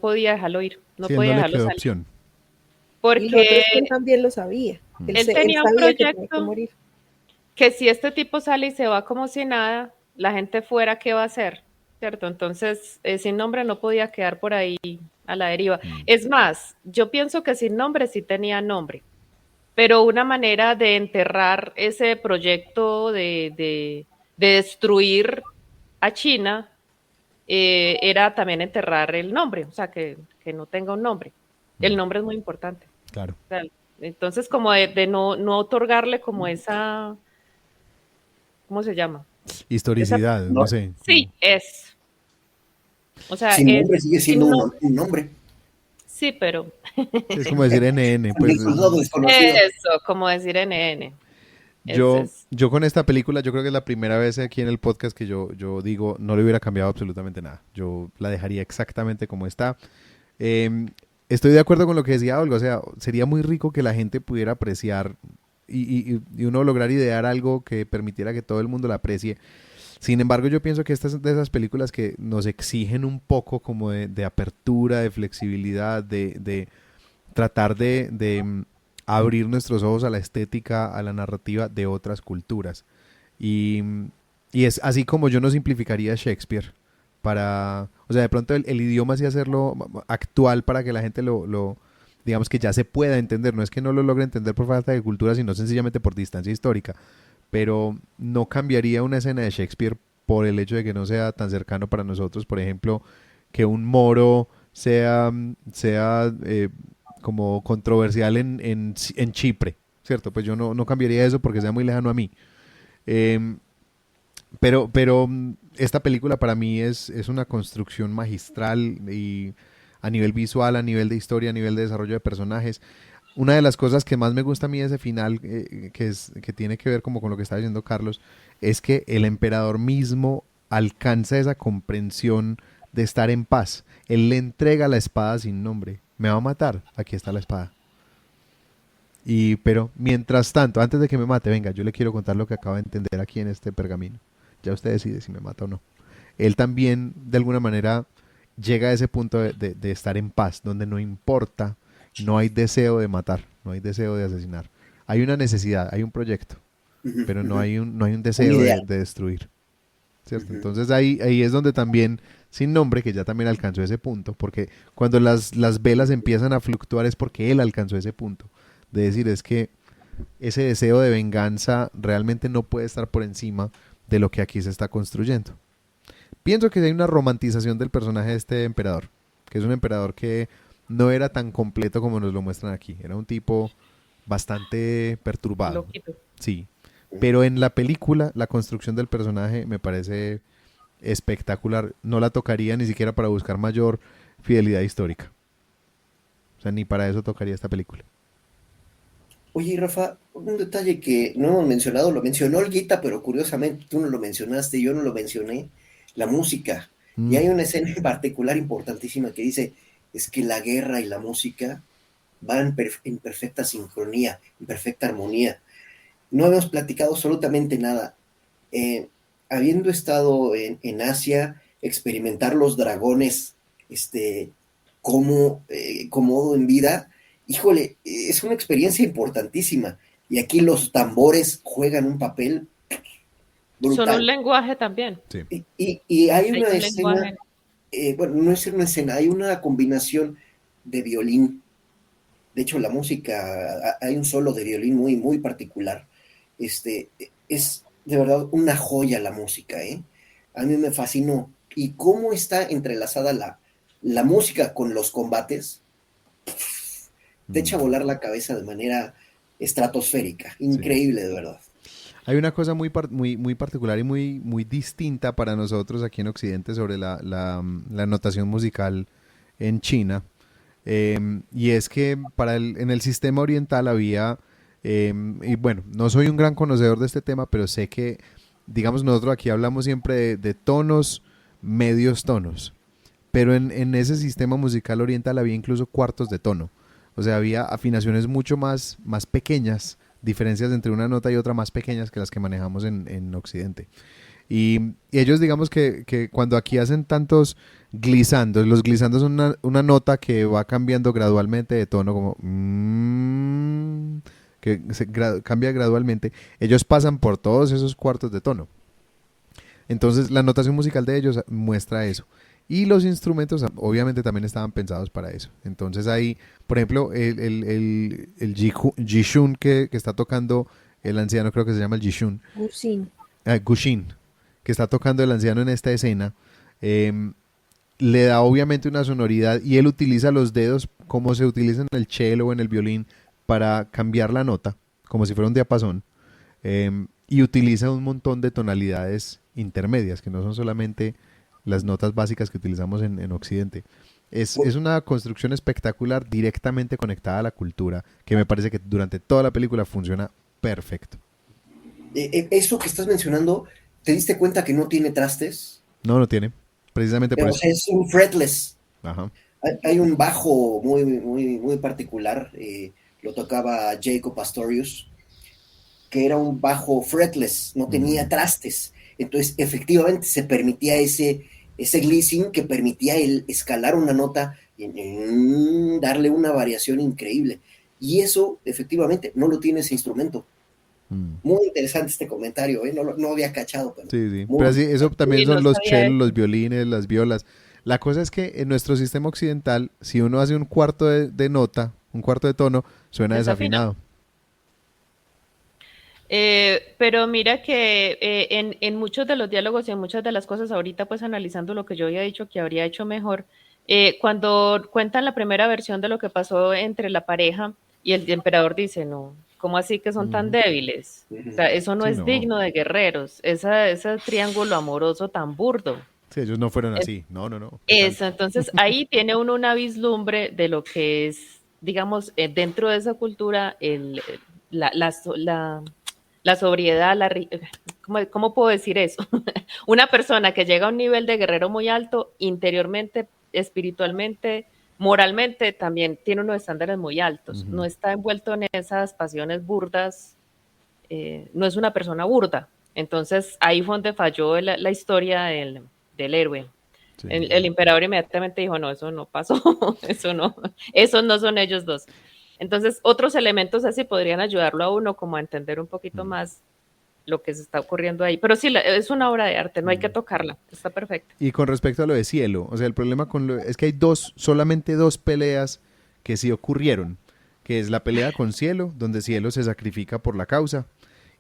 podía dejarlo ir, no Sí, podía no le dejarlo quedó salir. opción. Y lo otro Porque es que él también lo sabía. él tenía un sabía que tenía que proyecto morir. que si este tipo sale y se va como si nada, la gente fuera, ¿qué va a hacer? ¿Cierto? Entonces, Sin Nombre no podía quedar por ahí a la deriva. Es más, yo pienso que Sin Nombre sí tenía nombre, pero una manera de enterrar ese proyecto de destruir a China era también enterrar el nombre, o sea, que no tenga un nombre. El nombre es muy importante. Claro. O sea, entonces, como de no otorgarle como esa, ¿cómo se llama? Historicidad, Esa, no sé. sí, es. O sea, Sin Nombre sigue siendo un nombre. Sí, pero Es como decir NN. Pues, El soldado desconocido. eso, como decir NN. yo con esta película, yo creo que es la primera vez aquí en el podcast que yo digo, no le hubiera cambiado absolutamente nada. Yo la dejaría exactamente como está. Estoy de acuerdo con lo que decía Olga, o sea, sería muy rico que la gente pudiera apreciar y uno lograr idear algo que permitiera que todo el mundo la aprecie. Sin embargo, yo pienso que estas son de esas películas que nos exigen un poco como de apertura, de flexibilidad, de tratar de abrir nuestros ojos a la estética, a la narrativa de otras culturas. Y, y es así como yo no simplificaría Shakespeare para, o sea, de pronto el idioma sí hacerlo actual para que la gente digamos que ya se pueda entender, no es que no lo logre entender por falta de cultura, sino sencillamente por distancia histórica, pero no cambiaría una escena de Shakespeare por el hecho de que no sea tan cercano para nosotros, por ejemplo, que un moro sea como controversial en Chipre, ¿cierto? Pues yo no cambiaría eso porque sea muy lejano a mí. Em, pero esta película para mí es una construcción magistral y a nivel visual, a nivel de historia, a nivel de desarrollo de personajes. Una de las cosas que más me gusta a mí de ese final, que tiene que ver como con lo que estaba diciendo Carlos, es que el emperador mismo alcanza esa comprensión de estar en paz. Él le entrega la espada sin nombre. Me va a matar, aquí está la espada. Pero mientras tanto, antes de que me mate, venga, yo le quiero contar lo que acabo de entender aquí en este pergamino. Ya usted decide si me mata o no. Él también, de alguna manera, llega a ese punto de estar en paz, donde no importa, no hay deseo de matar, no hay deseo de asesinar. Hay una necesidad, hay un proyecto, Ujú, pero no ujú. hay no hay un Un deseo ideal. de destruir, ¿cierto? Ujú. Entonces ahí es donde también, sin nombre, que ya también alcanzó ese punto, porque cuando las velas empiezan a fluctuar es porque él alcanzó ese punto, de decir, es que ese deseo de venganza realmente no puede estar por encima de lo que aquí se está construyendo. Pienso que hay una romantización del personaje de este emperador, que es un emperador que no era tan completo como nos lo muestran aquí. Era un tipo bastante perturbado, Loquito. sí. Pero en la película, la construcción del personaje me parece espectacular. No la tocaría ni siquiera para buscar mayor fidelidad histórica. O sea, ni para eso tocaría esta película. Oye, y Rafa, un detalle que no hemos mencionado, lo mencionó Olguita, pero curiosamente tú no lo mencionaste, yo no lo mencioné, la música. Y Mm, hay una escena en particular importantísima que dice, es que la guerra y la música van en perfecta sincronía, en perfecta armonía. No habíamos platicado absolutamente nada. Eh, Habiendo estado en Asia, experimentar los dragones, este, como Komodo en vida, híjole, es una experiencia importantísima. Y aquí los tambores juegan un papel Son un brutal. lenguaje también. sí. Y hay Hay una un escena, lenguaje. bueno, no es una escena, hay una combinación de violín. De hecho, la música, hay un solo de violín muy, muy particular. Este, es de verdad una joya la música, ¿eh? A mí me fascinó. Y cómo está entrelazada la música con los combates, te echa a Mm, volar la cabeza de manera estratosférica. sí. Increíble, de verdad. Hay una cosa muy particular y muy distinta para nosotros aquí en Occidente sobre la notación musical en China. Y es que en el sistema oriental había, y bueno, no soy un gran conocedor de este tema, pero sé que, digamos, nosotros aquí hablamos siempre de tonos, medios tonos, pero en ese sistema musical oriental había incluso cuartos de tono. O sea, había afinaciones mucho más pequeñas, diferencias entre una nota y otra más pequeñas que las que manejamos en Occidente. Y ellos digamos que cuando aquí hacen tantos glisandos, los glisandos son una nota que va cambiando gradualmente de tono, como que cambia gradualmente. Ellos pasan por todos esos cuartos de tono. Entonces la notación musical de ellos muestra eso. Y los instrumentos obviamente también estaban pensados para eso. Entonces ahí, por ejemplo, el Jishun que está tocando el anciano, creo que se llama el Jishun, Gusin. Gushin, que está tocando el anciano en esta escena, eh, le da obviamente una sonoridad y él utiliza los dedos como se utiliza en el cello o en el violín para cambiar la nota, como si fuera un diapasón, y utiliza un montón de tonalidades intermedias, que no son solamente las notas básicas que utilizamos en Occidente. Es una construcción espectacular directamente conectada a la cultura, que me parece que durante toda la película funciona perfecto. Eso que estás mencionando, ¿te diste cuenta que no tiene trastes? No, no tiene, precisamente por O eso. sea, es un fretless. Ajá. Hay un bajo muy, muy, muy particular, lo tocaba Jacob Pastorius, que era un bajo fretless, no Mm. tenía trastes. Entonces, efectivamente, se permitía ese glissing que permitía el escalar una nota y darle una variación increíble. Y eso, efectivamente, no lo tiene ese instrumento. Mm. Muy interesante este comentario, ¿eh? No había cachado, pero Sí, sí. Pero muy así, eso también Sí, no son los sabía chelos, los eso. violines, las violas. La cosa es que en nuestro sistema occidental, si uno hace un cuarto de nota, un cuarto de tono, suena Desafina. desafinado. Pero mira que en muchos de los diálogos y en muchas de las cosas ahorita, pues analizando lo que yo había dicho que habría hecho mejor, cuando cuentan la primera versión de lo que pasó entre la pareja y el emperador dice, no, ¿cómo así que son tan débiles? O sea, eso no Sí, es no. digno de guerreros, ese triángulo amoroso tan burdo. Sí, ellos no fueron así. No, no, no. ¿Qué tal? Eso, entonces ahí tiene uno una vislumbre de lo que es, digamos, dentro de esa cultura, la sobriedad, ¿cómo puedo decir eso? Una persona que llega a un nivel de guerrero muy alto, interiormente, espiritualmente, moralmente, también tiene unos estándares muy altos. Ujú. No está envuelto en esas pasiones burdas, no es una persona burda. Entonces ahí fue donde falló la historia del héroe. Sí. El emperador inmediatamente dijo, no, eso no pasó, eso no, esos no son ellos dos. Entonces, otros elementos así podrían ayudarlo a uno como a entender un poquito más lo que se está ocurriendo ahí. Pero sí, es una obra de arte, no hay que tocarla, está perfecta. Y con respecto a lo de Cielo, o sea, el problema es que hay solamente dos peleas que sí ocurrieron, que es la pelea con Cielo, donde Cielo se sacrifica por la causa,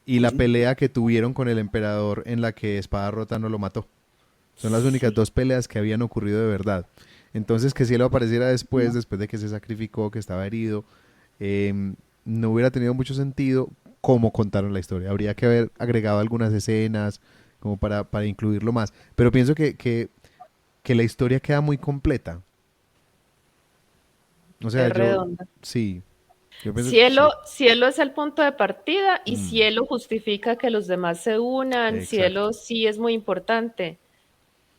y la pelea que tuvieron con el emperador en la que Espada Rota no lo mató. Son las únicas dos peleas que habían ocurrido de verdad. Entonces, que Cielo apareciera después de que se sacrificó, que estaba herido, no hubiera tenido mucho sentido cómo contaron la historia. Habría que haber agregado algunas escenas como para incluirlo más. Pero pienso que la historia queda muy completa. O sea, Es redonda. sí. Yo pienso Cielo, sí. cielo es el punto de partida y Mm, cielo justifica que los demás se unan, cielo exacto. sí es muy importante,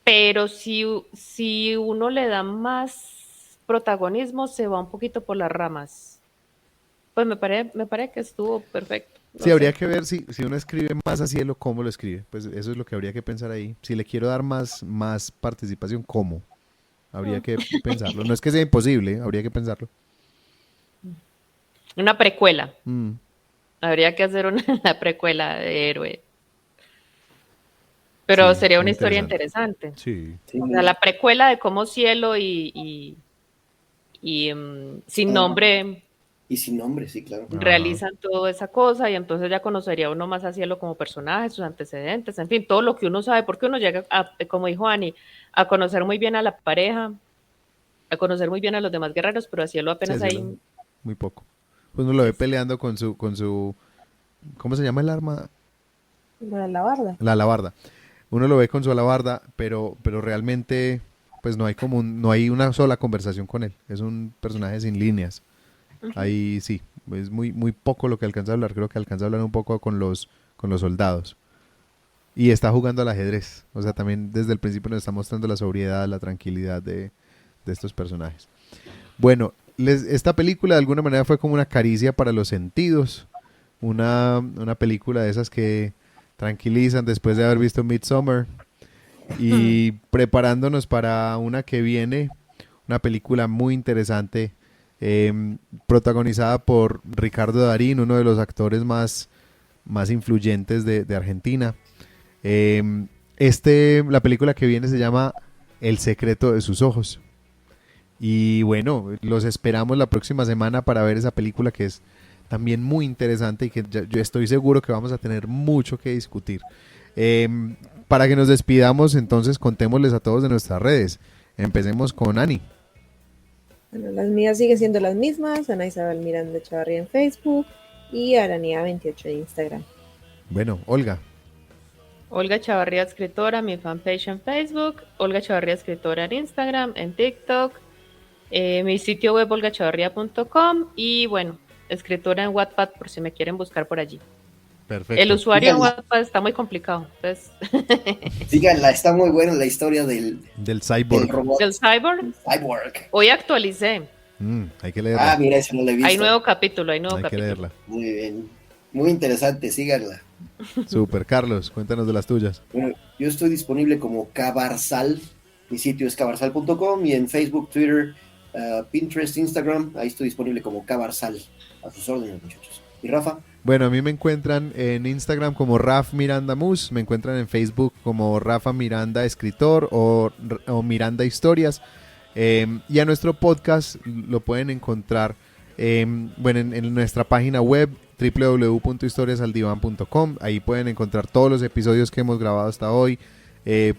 pero si uno le da más protagonismo, se va un poquito por las ramas. Pues me parece que estuvo perfecto, Sí, no habría sé. que ver si uno escribe más a Cielo, cómo lo escribe. Pues eso es lo que habría que pensar ahí. Si le quiero dar más participación, ¿cómo? Habría que pensarlo. No es que sea imposible, habría que pensarlo. Una precuela. Mm, Habría que hacer una precuela de héroe. Pero sí, sería muy una historia interesante. interesante. Sí. Sí, O sea, la precuela de cómo Cielo sin nombre y sin nombre, sí, claro. Ajá. realizan toda esa cosa y entonces ya conocería uno más a Cielo como personaje, sus antecedentes, en fin, todo lo que uno sabe, porque uno llega, como dijo Ani, a conocer muy bien a la pareja, a conocer muy bien a los demás guerreros, pero a Cielo Sí, a apenas Cielo, hay... muy poco. Pues uno lo ve es- peleando con su, ¿cómo se llama el arma? La barda. La alabarda. Uno lo ve con su alabarda, pero realmente, pues no hay una sola conversación con él. Es un personaje sin líneas. Ahí sí, es muy poco lo que alcanza a hablar. Creo que alcanza a hablar un poco con los soldados. Y está jugando al ajedrez. O sea, también desde el principio nos está mostrando la sobriedad, la tranquilidad de estos personajes. Bueno, esta película de alguna manera fue como una caricia para los sentidos. Una película de esas que tranquilizan después de haber visto Midsommar. Y preparándonos para una que viene, una película muy interesante, protagonizada por Ricardo Darín, uno de los actores más influyentes de Argentina. La película que viene se llama El secreto de sus ojos. Y bueno, los esperamos la próxima semana para ver esa película que es también muy interesante y que yo estoy seguro que vamos a tener mucho que discutir. Para que nos despidamos, entonces contémosles a todos de nuestras redes. Empecemos con Ani. Bueno, las mías siguen siendo las mismas, Ana Isabel Miranda Chavarría en Facebook y Aranía28 en Instagram. Bueno, Olga. Olga Chavarría, escritora, mi fanpage en Facebook, Olga Chavarría, escritora en Instagram, en TikTok, mi sitio web olgachavarría.com y bueno, escritora en Wattpad por si me quieren buscar por allí. Perfecto. El usuario en Síganla, Wattpad está muy complicado, entonces, síganla, está muy buena la historia del Del cyborg. robot del Cyborg, Cyborg. hoy actualicé, Hay que Ah, leerla. mira, eso no lo he visto. hay nuevo capítulo, Hay que leerla. Muy bien. Muy interesante, síganla. Super, Carlos, cuéntanos de las tuyas. Bueno, yo estoy disponible como Cabarsal. Mi sitio es cabarsal.com y en Facebook, Twitter, Pinterest, Instagram, ahí estoy disponible como Cabarsal. A sus órdenes, muchachos. ¿Y Rafa? Bueno, a mí me encuentran en Instagram como Raf Miranda Mus, me encuentran en Facebook como Rafa Miranda Escritor o Miranda Historias. Y a nuestro podcast lo pueden encontrar en nuestra página web www.historiasaldivan.com. Ahí pueden encontrar todos los episodios que hemos grabado hasta hoy.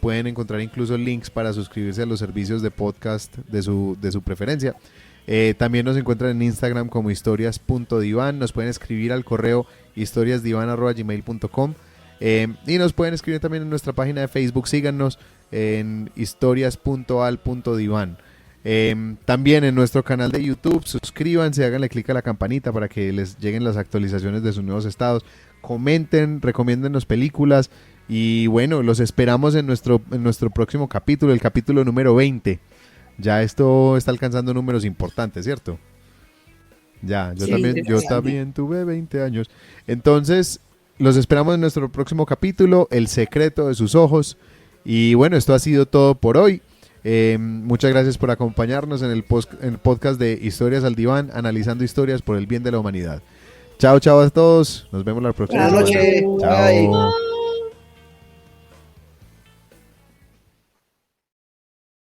Pueden encontrar incluso links para suscribirse a los servicios de podcast de su preferencia. También nos encuentran en Instagram como historias.divan. Nos pueden escribir al correo historiasdivan@gmail.com. Y nos pueden escribir también en nuestra página de Facebook. Síganos en historias.al.divan. También en nuestro canal de YouTube, suscríbanse, háganle clic a la campanita para que les lleguen las actualizaciones de sus nuevos estados. Comenten, recomiéndennos películas. Y bueno, los esperamos en nuestro próximo capítulo, el capítulo número 20. Ya esto está alcanzando números importantes, ¿cierto? Ya, yo también tuve 20 años. Entonces, los esperamos en nuestro próximo capítulo, El secreto de sus ojos. Y bueno, esto ha sido todo por hoy. Muchas gracias por acompañarnos en el podcast de Historias al Diván, analizando historias por el bien de la humanidad. Chao, chao a todos. Nos vemos la próxima. Buenas noches. Chao. Bye.